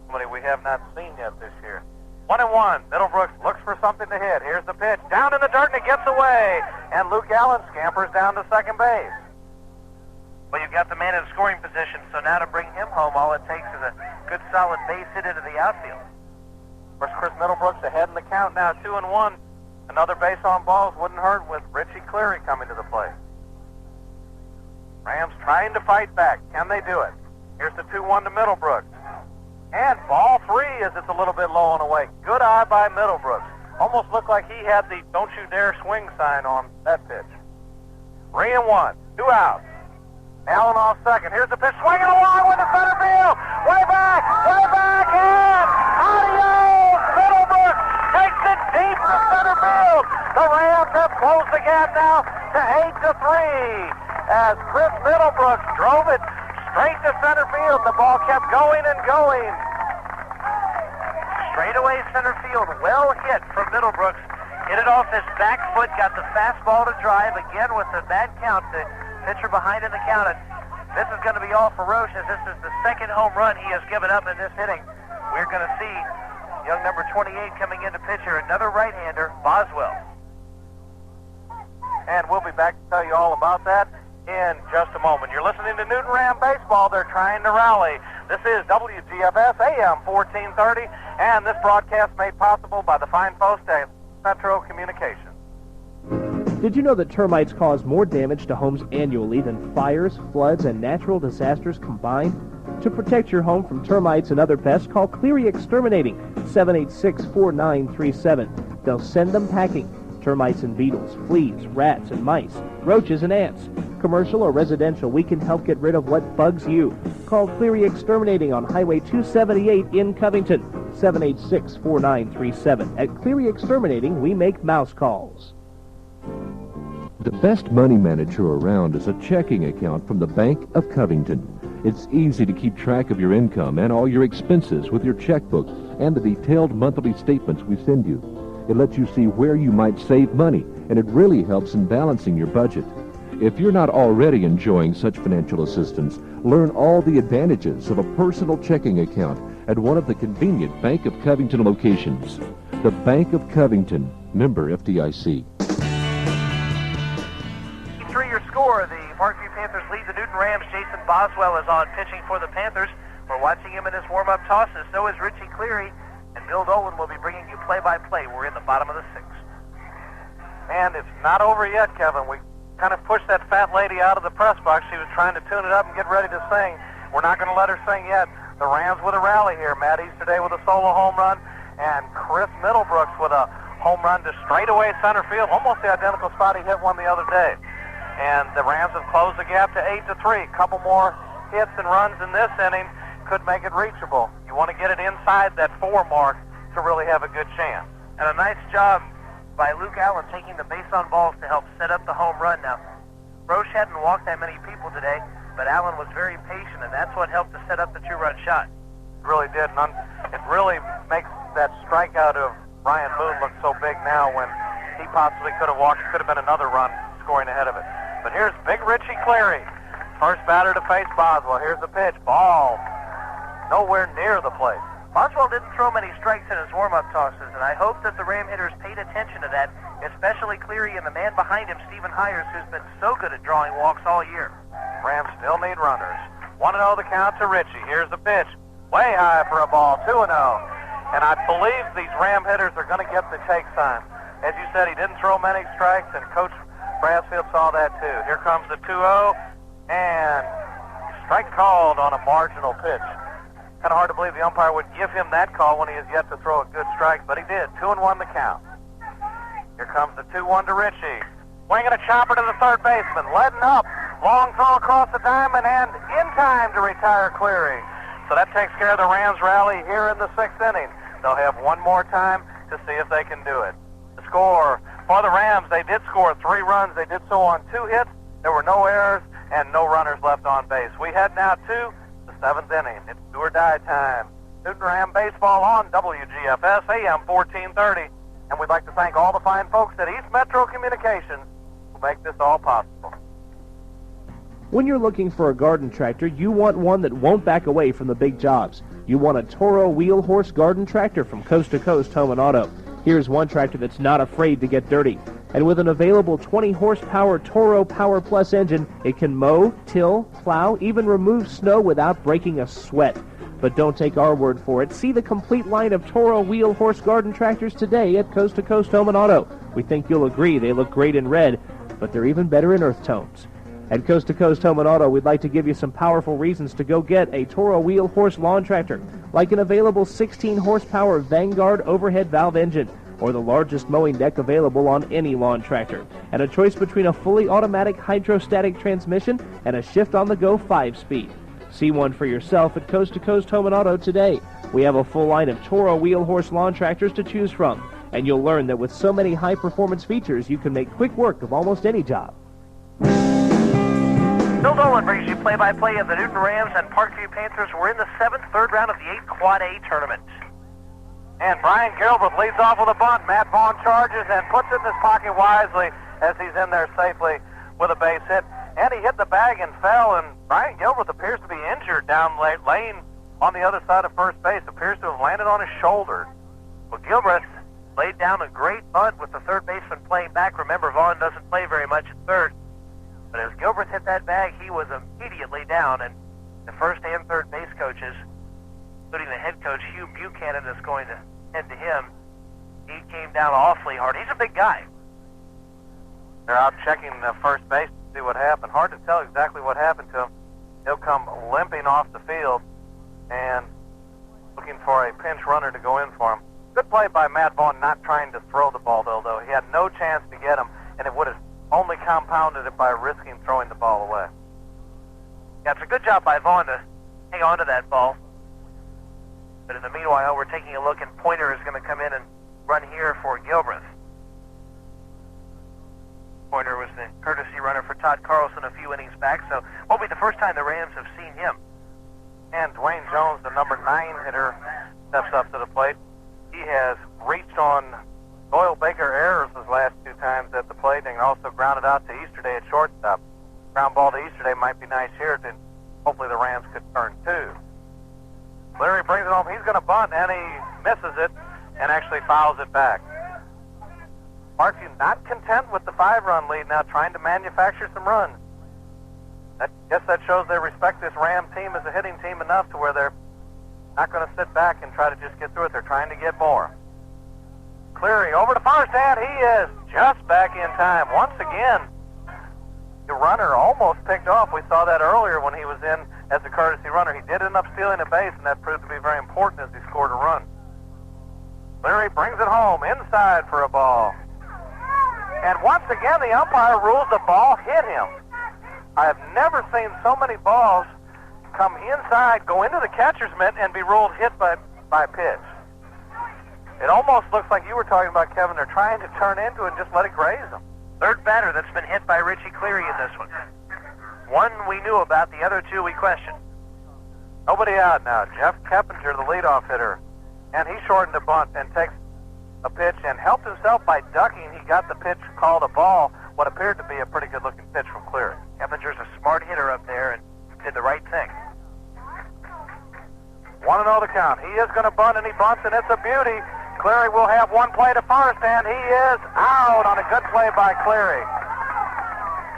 Somebody we have not seen yet this year. 1-1. Middlebrooks looks for something to hit. Here's the pitch. Down in the dirt, and it gets away. And Luke Allen scampers down to second base. Well, you've got the man in scoring position, so now to bring him home, all it takes is a good solid base hit into the outfield. Of course, Chris Middlebrooks ahead in the count now, 2-1. Another base on balls wouldn't hurt with Richie Cleary coming to the plate. Rams trying to fight back. Can they do it? Here's the 2-1 to Middlebrooks. And ball 3 as it's a little bit low and away. Good eye by Middlebrooks. Almost looked like he had the "Don't you dare swing" sign on that pitch. 3-1. 2 outs. Allen off second. Here's the pitch. Swinging along with the center field. Way back, and adios! Middlebrooks takes it deep to center field. The Rams have closed the gap now to 8-3 as Chris Middlebrooks drove it straight to center field. The ball kept going and going. Straightaway center field, well hit from Middlebrooks. Hit it off his back foot, got the fastball to drive again with the bad count. The pitcher behind in the count. And this is going to be all for Roche as this is the second home run he has given up in this inning. We're going to see young number 28 coming into pitcher, another right-hander, Boswell. And we'll be back to tell you all about that in just a moment. You're listening to Newton Ram Baseball. They're trying to rally. This is WGFS AM 1430, and this broadcast made possible by the fine folks at Metro Communications. Did you know that termites cause more damage to homes annually than fires, floods, and natural disasters combined? To protect your home from termites and other pests, call Cleary Exterminating, 786-4937. They'll send them packing. Termites and beetles, fleas, rats and mice, roaches and ants. Commercial or residential, we can help get rid of what bugs you. Call Cleary Exterminating on Highway 278 in Covington, 786-4937. At Cleary Exterminating, we make mouse calls. The best money manager around is a checking account from the Bank of Covington. It's easy to keep track of your income and all your expenses with your checkbook and the detailed monthly statements we send you. It lets you see where you might save money, and it really helps in balancing your budget. If you're not already enjoying such financial assistance, learn all the advantages of a personal checking account at one of the convenient Bank of Covington locations. The Bank of Covington, member FDIC. Your score, the Parkview Panthers lead the Newton Rams. Jason Boswell is on pitching for the Panthers. We're watching him in his warm-up tosses. So is Richie Cleary, and Bill Dolan will be bringing you play-by-play. We're in the bottom of the 6th. And it's not over yet, Kevin. We kind of pushed that fat lady out of the press box. She was trying to tune it up and get ready to sing. We're not going to let her sing yet. The Rams with a rally here. Matt Easterday with a solo home run, and Chris Middlebrooks with a home run to straightaway center field, almost the identical spot he hit one the other day. And the Rams have closed the gap to 8-3. A couple more hits and runs in this inning could make it reachable. You want to get it inside that 4 mark to really have a good chance. And a nice job by Luke Allen taking the base on balls to help set up the home run. Now, Roche hadn't walked that many people today, but Allen was very patient, and that's what helped to set up the 2-run shot. It really did. And it really makes that strikeout of Brian Boone look so big now when he possibly could have walked. It could have been another run scoring ahead of it. But here's big Richie Cleary. First batter to face Boswell. Here's the pitch. Ball. Nowhere near the plate. Boswell didn't throw many strikes in his warm-up tosses, and I hope that the Ram hitters paid attention to that, especially Cleary and the man behind him, Stephen Hires, who's been so good at drawing walks all year. Rams still need runners. 1-0 the count to Richie. Here's the pitch. Way high for a ball. 2-0. And I believe these Ram hitters are going to get the take sign. As you said, he didn't throw many strikes, and Coach Brassfield saw that too. Here comes the 2-0, and strike called on a marginal pitch. Kind of hard to believe the umpire would give him that call when he has yet to throw a good strike, but he did. 2-1 the count. Here comes the 2-1 to Richie. Swinging a chopper to the third baseman, letting up. Long throw across the diamond, and in time to retire Cleary. So that takes care of the Rams rally here in the 6th inning. They'll have one more time to see if they can do it. The score for the Rams, they did score 3 runs. They did so on 2 hits. There were no errors and no runners left on base. We head now to the 7th inning. It's do or die time. Newton Ram Baseball on WGFS AM 1430. And we'd like to thank all the fine folks at East Metro Communications who make this all possible. When you're looking for a garden tractor, you want one that won't back away from the big jobs. You want a Toro wheel horse garden tractor from Coast to Coast Home and Auto. Here's one tractor that's not afraid to get dirty. And with an available 20 horsepower Toro Power Plus engine, it can mow, till, plow, even remove snow without breaking a sweat. But don't take our word for it. See the complete line of Toro wheel horse garden tractors today at Coast to Coast Home and Auto. We think you'll agree they look great in red, but they're even better in earth tones. At Coast to Coast Home and Auto, we'd like to give you some powerful reasons to go get a Toro wheel horse lawn tractor, like an available 16 horsepower Vanguard overhead valve engine, or the largest mowing deck available on any lawn tractor, and a choice between a fully automatic hydrostatic transmission and a shift-on-the-go 5-speed. See one for yourself at Coast to Coast Home and Auto today. We have a full line of Toro wheel horse lawn tractors to choose from, and you'll learn that with so many high-performance features, you can make quick work of almost any job. Bill Dolan brings you play-by-play of the Newton Rams and Parkview Panthers. We're in the third round of the 8 Quad A tournament. And Brian Gilbert leads off with a bunt. Matt Vaughn charges and puts it in his pocket wisely as he's in there safely with a base hit. And he hit the bag and fell, and Brian Gilbert appears to be injured down lane on the other side of first base. Appears to have landed on his shoulder. Well, Gilbert laid down a great bunt with the third baseman playing back. Remember, Vaughn doesn't play very much at third. But as Gilbert hit that bag, he was immediately down, and the first and third base coaches, including the head coach, Hugh Buchanan, is going to head to him. He came down awfully hard. He's a big guy. They're out checking the first base to see what happened. Hard to tell exactly what happened to him. He'll come limping off the field and looking for a pinch runner to go in for him. Good play by Matt Vaughn, not trying to throw the ball, though. He had no chance to get him, and it would have only compounded it by risking throwing the ball away. Yeah, it's a good job by Vaughn to hang on to that ball. But in the meanwhile, we're taking a look, and Pointer is going to come in and run here for Gilbreth. Pointer was the courtesy runner for Todd Carlson a few innings back, so it won't be the first time the Rams have seen him. And Dwayne Jones, the number 9 hitter, steps up to the plate. He has reached on Doyle Baker errors his last 2 times at the plate, and also grounded out to Easterday at shortstop. Ground ball to Easterday might be nice here, and hopefully the Rams could turn 2. Larry brings it home. He's going to bunt, and he misses it and actually fouls it back. Parkview not content with the 5-run lead now, trying to manufacture some runs. I guess that shows they respect this Ram team as a hitting team enough to where they're not going to sit back and try to just get through it. They're trying to get more. Cleary over to first, and he is just back in time. Once again, the runner almost picked off. We saw that earlier when he was in as a courtesy runner. He did end up stealing a base, and that proved to be very important as he scored a run. Cleary brings it home inside for a ball. And once again, the umpire rules the ball hit him. I have never seen so many balls come inside, go into the catcher's mitt, and be ruled hit by pitch. It almost looks like you were talking about, Kevin. They're trying to turn into it and just let it graze them. Third batter that's been hit by Richie Cleary in this one. One we knew about, the other 2 we questioned. Nobody out now. Jeff Keppinger, the leadoff hitter, and he shortened the bunt and takes a pitch and helped himself by ducking. He got the pitch called a ball, what appeared to be a pretty good-looking pitch from Cleary. Keppinger's a smart hitter up there and did the right thing. 1-0 the count. He is going to bunt, and he bunts, and it's a beauty. Cleary will have one play to first, and he is out on a good play by Cleary.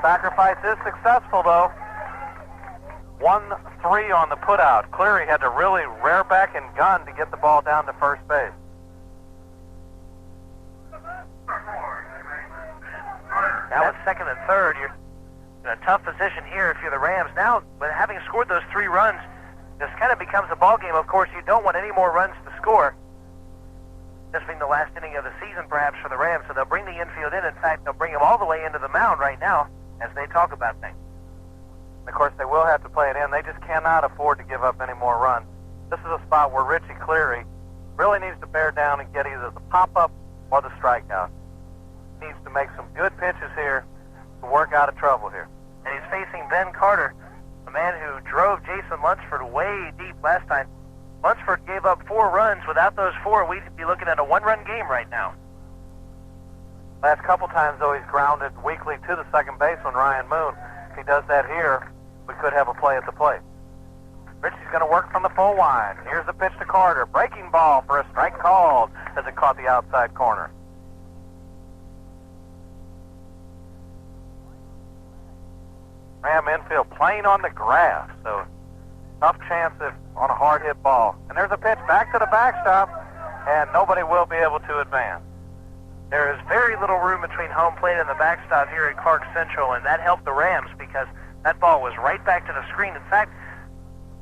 Sacrifice is successful, though. 1-3 on the putout. Cleary had to really rear back and gun to get the ball down to first base. Now with second and third, you're in a tough position here if you're the Rams. Now, but having scored those 3 runs, this kind of becomes a ball game. Of course, you don't want any more runs to score. This being the last inning of the season, perhaps, for the Rams, so they'll bring the infield in. In fact, they'll bring him all the way into the mound right now as they talk about things. Of course, they will have to play it in. They just cannot afford to give up any more runs. This is a spot where Richie Cleary really needs to bear down and get either the pop-up or the strikeout. He needs to make some good pitches here to work out of trouble here. And he's facing Ben Carter, a man who drove Jason Lunsford way deep last time. Lunsford gave up 4 runs. Without those 4, we'd be looking at a 1-run game right now. Last couple times, though, he's grounded weakly to the second baseman, Ryan Moon. If he does that here, we could have a play at the plate. Richie's going to work from the full line. Here's the pitch to Carter. Breaking ball for a strike called as it caught the outside corner. Ram infield playing on the grass, so tough chance if on a hard hit ball. And there's a pitch back to the backstop, and nobody will be able to advance. There is very little room between home plate and the backstop here at Clark Central, and that helped the Rams because that ball was right back to the screen. In fact,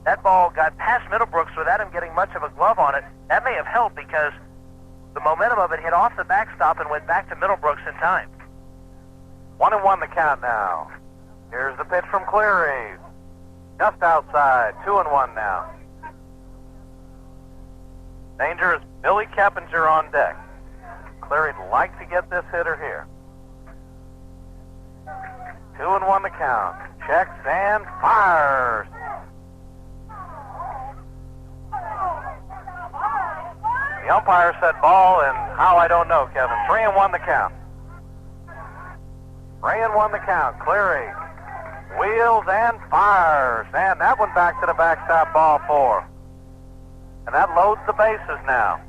that ball got past Middlebrooks without him getting much of a glove on it. That may have helped because the momentum of it hit off the backstop and went back to Middlebrooks in time. 1-1 the count now. Here's the pitch from Cleary. Just outside. 2-1 now. Danger is Billy Keppinger on deck. Cleary'd like to get this hitter here. 2-1 the count. Checks and fires. The umpire said ball, and how I don't know, Kevin. 3-1 the count. 3-1 the count. Cleary wheels and fires, and that one back to the backstop, ball 4. And that loads the bases now.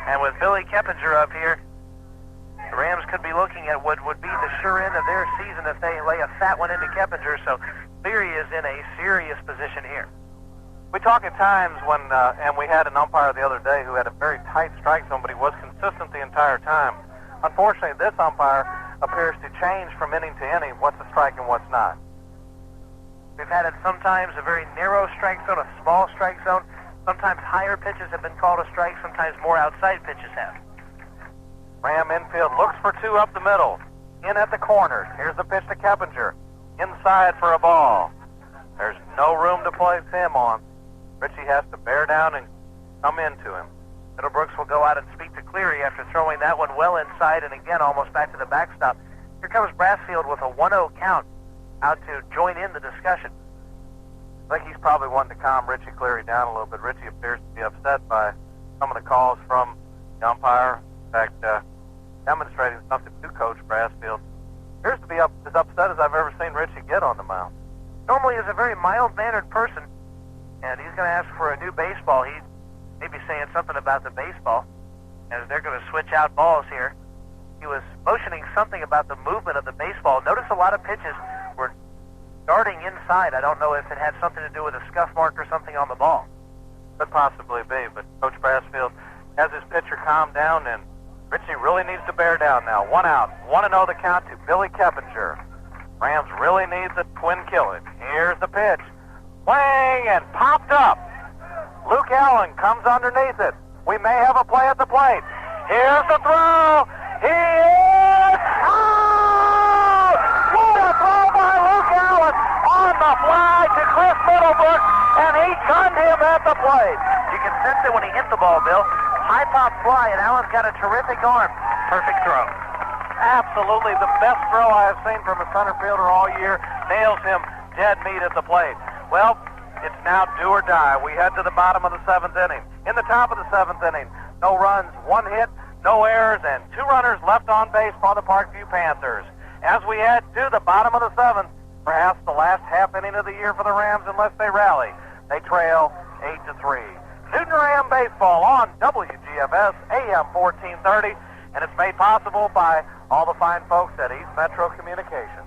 And with Billy Keppinger up here, the Rams could be looking at what would be the sure end of their season if they lay a fat one into Keppinger. So Cleary is in a serious position here. We talk at times when, and we had an umpire the other day who had a very tight strike zone, but he was consistent the entire time. Unfortunately, this umpire appears to change from inning to inning what's a strike and what's not. We've had it sometimes a very narrow strike zone, a small strike zone. Sometimes higher pitches have been called a strike, sometimes more outside pitches have. Ram infield looks for 2 up the middle. In at the corners. Here's the pitch to Keppinger. Inside for a ball. There's no room to place him on. Richie has to bear down and come into him. Middlebrooks will go out and speak to Cleary after throwing that one well inside and again almost back to the backstop. Here comes Brassfield with a 1-0 count out to join in the discussion. I think he's probably wanting to calm Richie Cleary down a little bit. Richie appears to be upset by some of the calls from the umpire. In fact, demonstrating something to Coach Brassfield. Appears to be as upset as I've ever seen Richie get on the mound. Normally he's a very mild-mannered person, and he's going to ask for a new baseball. He may be saying something about the baseball, as they're going to switch out balls here. He was motioning something about the movement of the baseball. Notice a lot of pitches were darting inside. I don't know if it had something to do with a scuff mark or something on the ball. Could possibly be, but Coach Brassfield has his pitcher calmed down, and Richie really needs to bear down now. 1 out. 1-0 the count to Billy Keppinger. Rams really need the twin killing. Here's the pitch. Swing and popped up. Luke Allen comes underneath it. We may have a play at the plate. Here's the throw. He is out! What a throw by Luke Allen on the fly to Chris Middlebrooks, and he gunned him at the plate. You can sense it when he hit the ball, Bill. High pop fly, and Allen's got a terrific arm. Perfect throw. Absolutely the best throw I have seen from a center fielder all year. Nails him dead meat at the plate. Well, it's now do or die. We head to the bottom of the 7th inning. In the top of the 7th inning, no runs, 1 hit, no errors, and 2 runners left on base for the Parkview Panthers. As we head to the bottom of the 7th, perhaps the last half inning of the year for the Rams unless they rally. They trail 8-3. Newton Ram Baseball on WGFS AM 1430, and it's made possible by all the fine folks at East Metro Communications.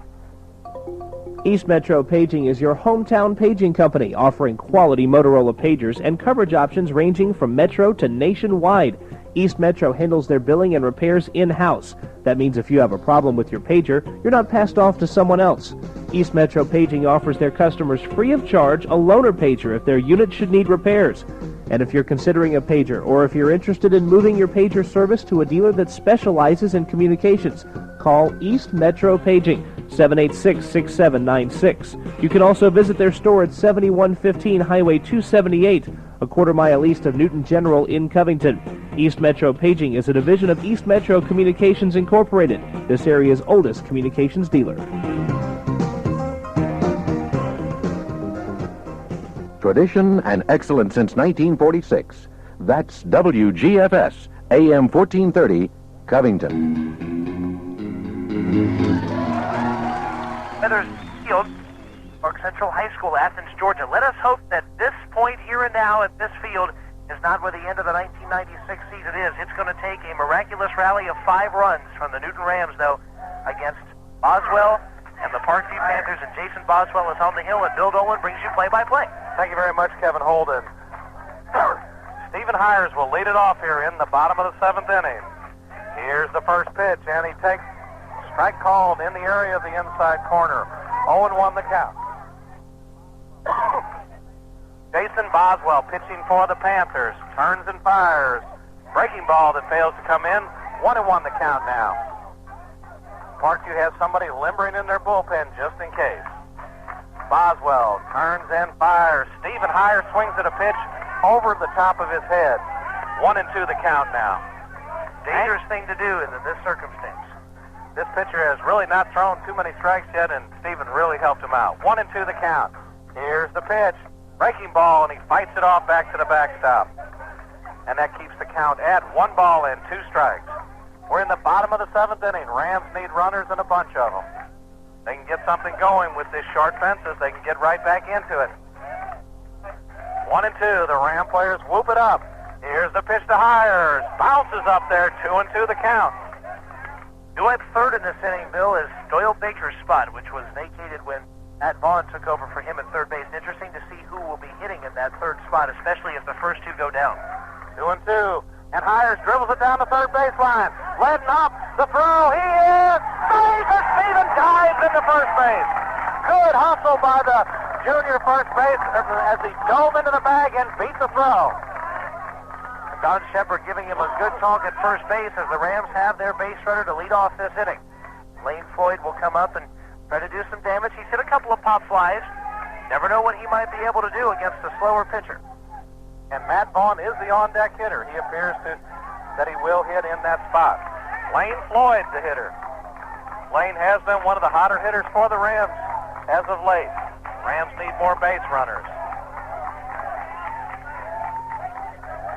East Metro Paging is your hometown paging company, offering quality Motorola pagers and coverage options ranging from Metro to nationwide. East Metro handles their billing and repairs in-house. That means if you have a problem with your pager, you're not passed off to someone else. East Metro Paging offers their customers free of charge a loaner pager if their unit should need repairs. And if you're considering a pager, or if you're interested in moving your pager service to a dealer that specializes in communications, call East Metro Paging, 786-6796. You can also visit their store at 7115 Highway 278, a quarter-mile east of Newton General in Covington. East Metro Paging is a division of East Metro Communications Incorporated, this area's oldest communications dealer. Tradition and excellence since 1946. That's WGFS, AM 1430, Covington. Feathers Field, Park Central High School, Athens, Georgia. Let us hope that this point here and now at this field is not where the end of the 1996 season is. It's going to take a miraculous rally of 5 runs from the Newton Rams, though, against Boswell and the Parkview Panthers. And Jason Boswell is on the hill, and Bill Dolan brings you play-by-play. Thank you very much, Kevin Holden. Stephen Hires will lead it off here in the bottom of the 7th inning. Here's the first pitch, and he takes strike called in the area of the inside corner. 0-1 the count. Jason Boswell pitching for the Panthers. Turns and fires. Breaking ball that fails to come in. 1-1 the count now. Parkview has somebody limbering in their bullpen just in case. Boswell turns and fires. Stephen Hire swings at a pitch over the top of his head. 1-2 the count now. Dangerous thing to do in this circumstance. This pitcher has really not thrown too many strikes yet, and Stephen really helped him out. 1-2 the count. Here's the pitch. Breaking ball, and he fights it off back to the backstop. And that keeps the count at 1 ball and 2 strikes. We're in the bottom of the 7th inning. Rams need runners and a bunch of them. They can get something going with this short fences. They can get right back into it. 1-2. The Ram players whoop it up. Here's the pitch to Hires. Bounces up there. 2-2 the count. Due at third in this inning, Bill, is Doyle Baker's spot, which was vacated when Matt Vaughn took over for him at third base. Interesting to see who will be hitting in that third spot, especially if the first 2 go down. 2-2. And Hires dribbles it down the third baseline. Leading up. The throw. He is. Baker Stephen dives into first base. Good hustle by the junior first base as he dove into the bag and beat the throw. Don Shepard giving him a good talk at first base as the Rams have their base runner to lead off this inning. Lane Floyd will come up and try to do some damage. He's hit a couple of pop flies. Never know what he might be able to do against a slower pitcher. And Matt Vaughn is the on-deck hitter. He appears that he will hit in that spot. Lane Floyd, the hitter. Lane has been one of the hotter hitters for the Rams as of late. Rams need more base runners.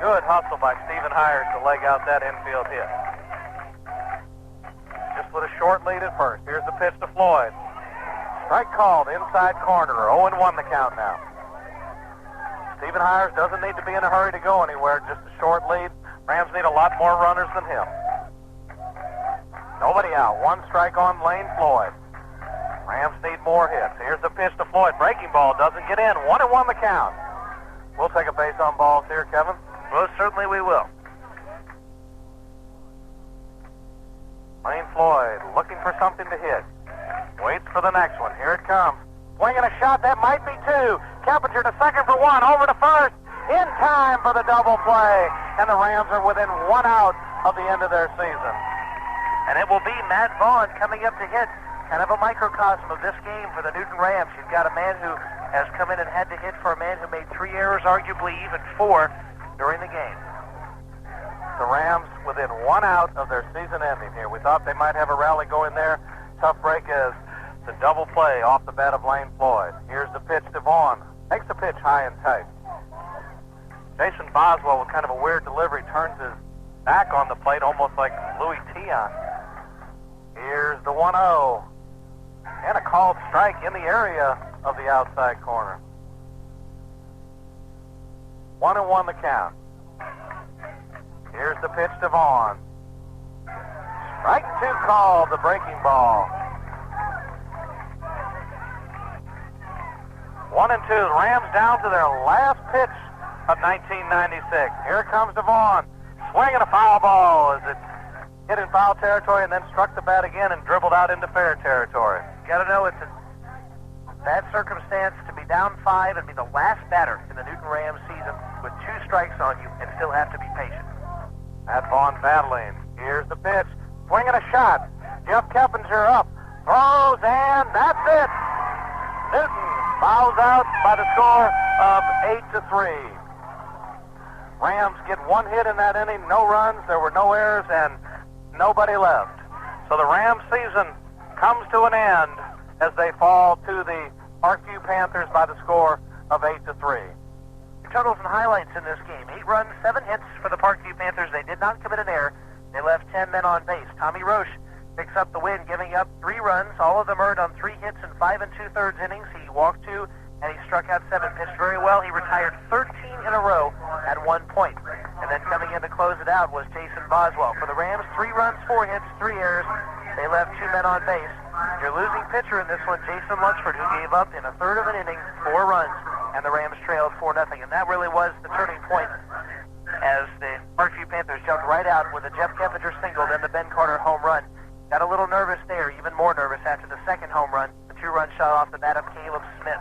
Good hustle by Stephen Hires to leg out that infield hit. Just with a short lead at first. Here's the pitch to Floyd. Strike called inside corner. 0-1 the count now. Stephen Hires doesn't need to be in a hurry to go anywhere. Just a short lead. Rams need a lot more runners than him. Nobody out. 1 strike on Lane Floyd. Rams need more hits. Here's the pitch to Floyd. Breaking ball doesn't get in. 1-1 the count. We'll take a base on balls here, Kevin. Most certainly we will. Lane Floyd looking for something to hit. Waits for the next one. Here it comes. Swinging a shot. That might be 2. Keppinger to second for 1. Over to first. In time for the double play. And the Rams are within 1 out of the end of their season. And it will be Matt Vaughn coming up to hit. Kind of a microcosm of this game for the Newton Rams. You've got a man who has come in and had to hit for a man who made 3 errors, arguably even 4, during the game. The Rams within 1 out of their season ending here. We thought they might have a rally going there. Tough break as the double play off the bat of Lane Floyd. Here's the pitch to Vaughn. Takes the pitch high and tight. Jason Boswell with kind of a weird delivery turns his back on the plate almost like Louis Tion. Here's the 1-0. And a called strike in the area of the outside corner. 1-1 the count. Here's the pitch to Vaughn. Strike 2 called, the breaking ball. 1-2. The Rams down to their last pitch of 1996. Here comes Devon. Swinging a foul ball as it hit in foul territory and then struck the bat again and dribbled out into fair territory. You got to know it's a bad circumstance to be down 5 and be the last batter in the Newton Rams season with 2 strikes on you and still have to be patient. Matt Vaughn battling. Here's the pitch. Swinging a shot. Jeff Keppinger up. Throws, and that's it. Newton fouls out by the score of 8-3. Rams get 1 hit in that inning, no runs, there were no errors, and nobody left. So the Rams season comes to an end as they fall to the Parkview Panthers by the score of 8-3. Totals and highlights in this game. 8 runs, 7 hits for the Parkview Panthers. They did not commit an error. They left 10 men on base. Tommy Roche picks up the win, giving up 3 runs, all of them earned on 3 hits in 5 2/3 innings. He walked 2, and he struck out 7, pitched very well. He retired 13 in a row at 1 point. And then coming in to close it out was Jason Boswell. For the Rams, 3 runs, 4 hits, 3 errors. They left 2 men on base. Your losing pitcher in this one, Jason Lunsford, who gave up in a third of an inning 4 runs, and the Rams trailed 4-0. And that really was the turning point as the Parkview Panthers jumped right out with a Jeff Keppinger single, then the Ben Carter home run. Got a little nervous there, even more nervous after the second home run, the 2-run shot off the bat of Caleb Smith.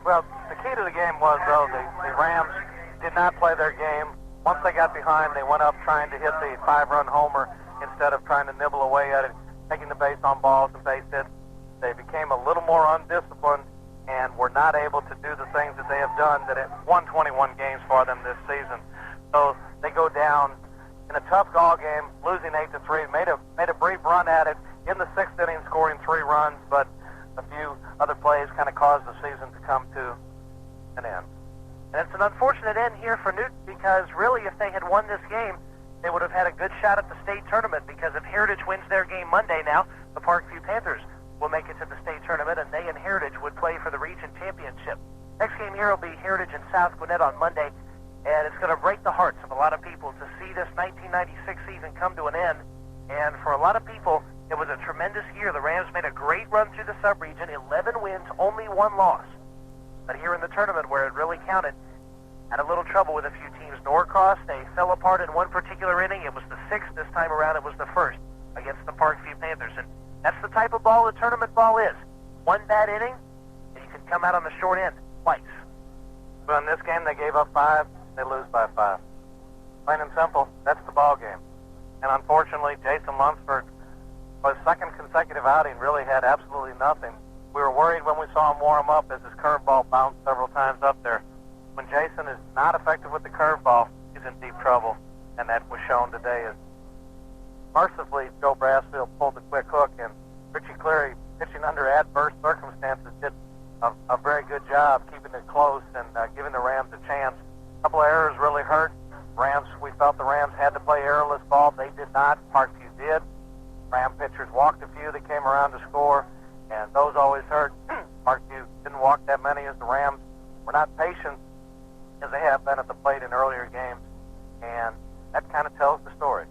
Well, the key to the game was, though, the Rams did not play their game. Once they got behind, they went up trying to hit the 5-run homer instead of trying to nibble away at it, taking the base on balls and base hits. They became a little more undisciplined and were not able to do the things that they have done that it won 21 games for them this season. So they go down in a tough ball game, losing 8-3. Made a brief run at it in the 6th inning, scoring 3 runs, but a few other plays kind of caused the season to come to an end. And it's an unfortunate end here for Newton because really if they had won this game, they would have had a good shot at the state tournament because if Heritage wins their game Monday now, the Parkview Panthers will make it to the state tournament and they and Heritage would play for the region championship. Next game here will be Heritage and South Gwinnett on Monday, and it's going to break the hearts of a lot of people to see this 1996 season come to an end. And for a lot of people, it was a tremendous year. The Rams made a great run through the sub-region, 11 wins, only 1 loss. But here in the tournament where it really counted, had a little trouble with a few teams. Norcross, they fell apart in one particular inning. It was the 6th this time around. It was the 1st against the Parkview Panthers. And that's the type of ball the tournament ball is. One bad inning, and you can come out on the short end twice. Well, in this game, they gave up 5. They lose by 5. Plain and simple, that's the ball game. And unfortunately, Jason Lunsford, for his 2nd consecutive outing, really had absolutely nothing. We were worried when we saw him warm up as his curveball bounced several times up there. When Jason is not effective with the curveball, he's in deep trouble, and that was shown today. As mercifully, Joe Brassfield pulled the quick hook, and Richie Cleary, pitching under adverse circumstances, did a very good job keeping it close and giving the Rams a chance. A couple of errors really hurt. We felt the Rams had to play errorless ball. They did not. Parkview did. Ram pitchers walked a few that came around to score, and those always hurt. Parkview didn't walk that many as the Rams were not patient as they have been at the plate in earlier games, and that kind of tells the story.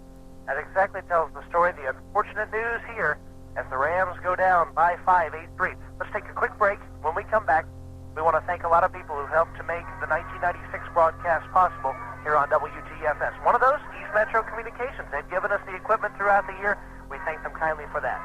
That exactly tells the story. The unfortunate news here as the Rams go down by 5, 8-3. Let's take a quick break. When we come back, we want to thank a lot of people who helped to make the 1996 broadcast possible here on WGFS. One of those, East Metro Communications. They've given us the equipment throughout the year. We thank them kindly for that.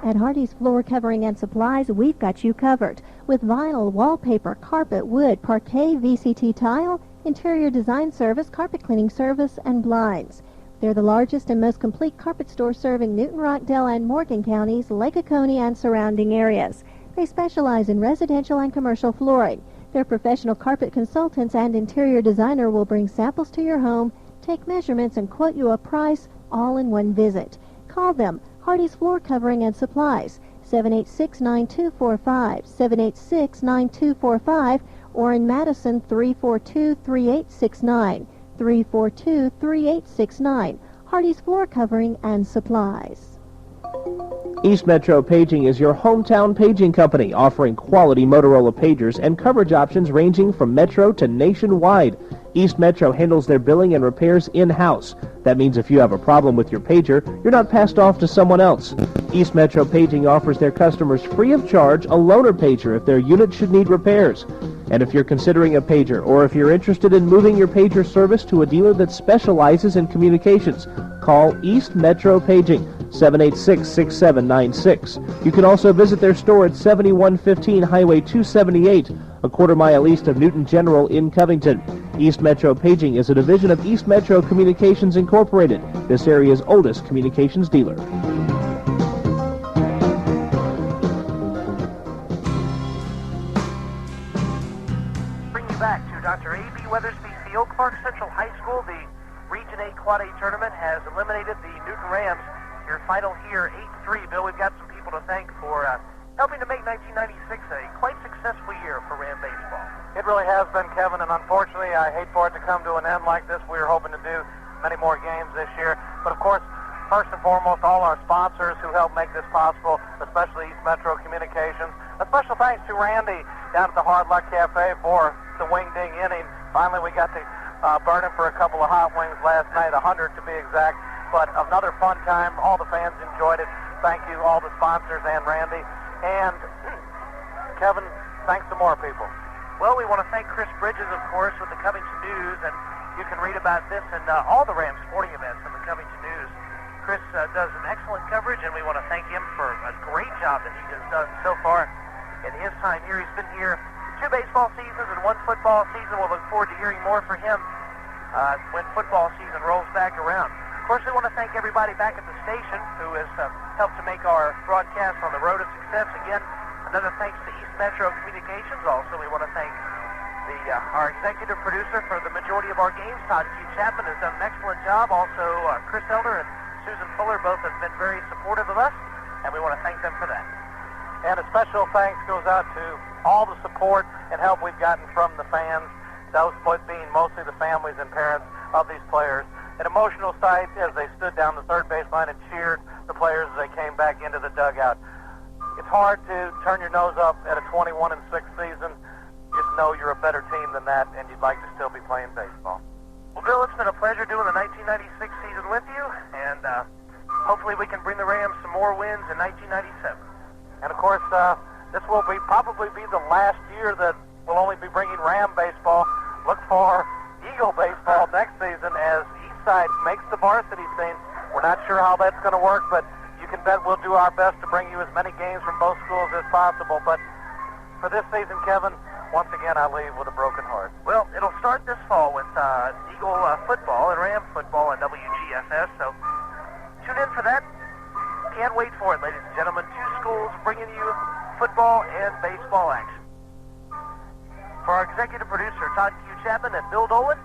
At Hardy's Floor Covering and Supplies, we've got you covered with vinyl, wallpaper, carpet, wood, parquet, VCT tile, interior design service, carpet cleaning service, and blinds. They're the largest and most complete carpet store serving Newton, Rockdale, and Morgan counties, Lake Oconee, and surrounding areas. They specialize in residential and commercial flooring. Their professional carpet consultants and interior designer will bring samples to your home, take measurements, and quote you a price all in one visit. Call them, Hardy's Floor Covering and Supplies, 786-9245, 786-9245, or in Madison, 342-3869, 342-3869. Hardy's Floor Covering and Supplies. East Metro Paging is your hometown paging company, offering quality Motorola pagers and coverage options ranging from Metro to nationwide. East Metro handles their billing and repairs in-house. That means if you have a problem with your pager, you're not passed off to someone else. East Metro Paging offers their customers free of charge a loaner pager if their unit should need repairs. And if you're considering a pager, or if you're interested in moving your pager service to a dealer that specializes in communications, call East Metro Paging, 786-6796. You can also visit their store at 7115 Highway 278, a quarter-mile east of Newton General in Covington. East Metro Paging is a division of East Metro Communications Incorporated, this area's oldest communications dealer. Bring you back to Dr. A.B. Weathersby Field. Clark Central High School, the Region A Quad A tournament has eliminated the Newton Rams. Your final here, 8-3. Bill, we've got some people to thank for helping to make 1996 a quite successful year for Ram baseball. It really has been, Kevin, and unfortunately, I hate for it to come to an end like this. We were hoping to do many more games this year. But of course, first and foremost, all our sponsors who help make this possible, especially East Metro Communications. A special thanks to Randy down at the Hard Luck Cafe for the wing-ding inning. Finally, we got to burn him for a couple of hot wings last night, 100 to be exact. But another fun time. All the fans enjoyed it. Thank you, all the sponsors and Randy. And Kevin, thanks to more people. Well, we want to thank Chris Bridges, of course, with the Covington News, and you can read about this and all the Rams sporting events in the Covington News. Chris does an excellent coverage, and we want to thank him for a great job that he has done so far in his time here. He's been here 2 baseball seasons and 1 football season. We'll look forward to hearing more from him when football season rolls back around. Of course, we want to thank everybody back at the station who has helped to make our broadcast on the road a success. Again, another thanks to East Metro Communications. Also, we want to thank our executive producer for the majority of our games, Todd Q. Chapman, has done an excellent job. Also, Chris Elder and Susan Fuller both have been very supportive of us, and we want to thank them for that. And a special thanks goes out to all the support and help we've gotten from the fans, those being mostly the families and parents of these players. An emotional sight as they stood down the third baseline and cheered the players as they came back into the dugout. It's hard to turn your nose up at a 21-6 season. Just know you're a better team than that, and you'd like to still be playing baseball. Well, Bill, it's been a pleasure doing the 1996 season with you, and hopefully we can bring the Rams some more wins in 1997. And of course, this will probably be the last year that we'll only be bringing Ram baseball. Look for Eagle baseball next season as Eastside makes the varsity scene. We're not sure how that's going to work, but you can bet we'll do our best to bring you as many games from both schools as possible. But for this season, Kevin, once again, I leave with a broken heart. Well, it'll start this fall with Eagle football and Ram football on WGFS, so tune in for that. Can't wait for it, ladies and gentlemen. 2 schools bringing you football and baseball action. For our executive producer, Todd Q. Chapman and Bill Dolan,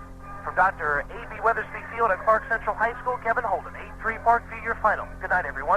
from Dr. A.B. Weathersby Field at Clark Central High School, Kevin Holden, 8-3 Parkview, your final. Good night, everyone.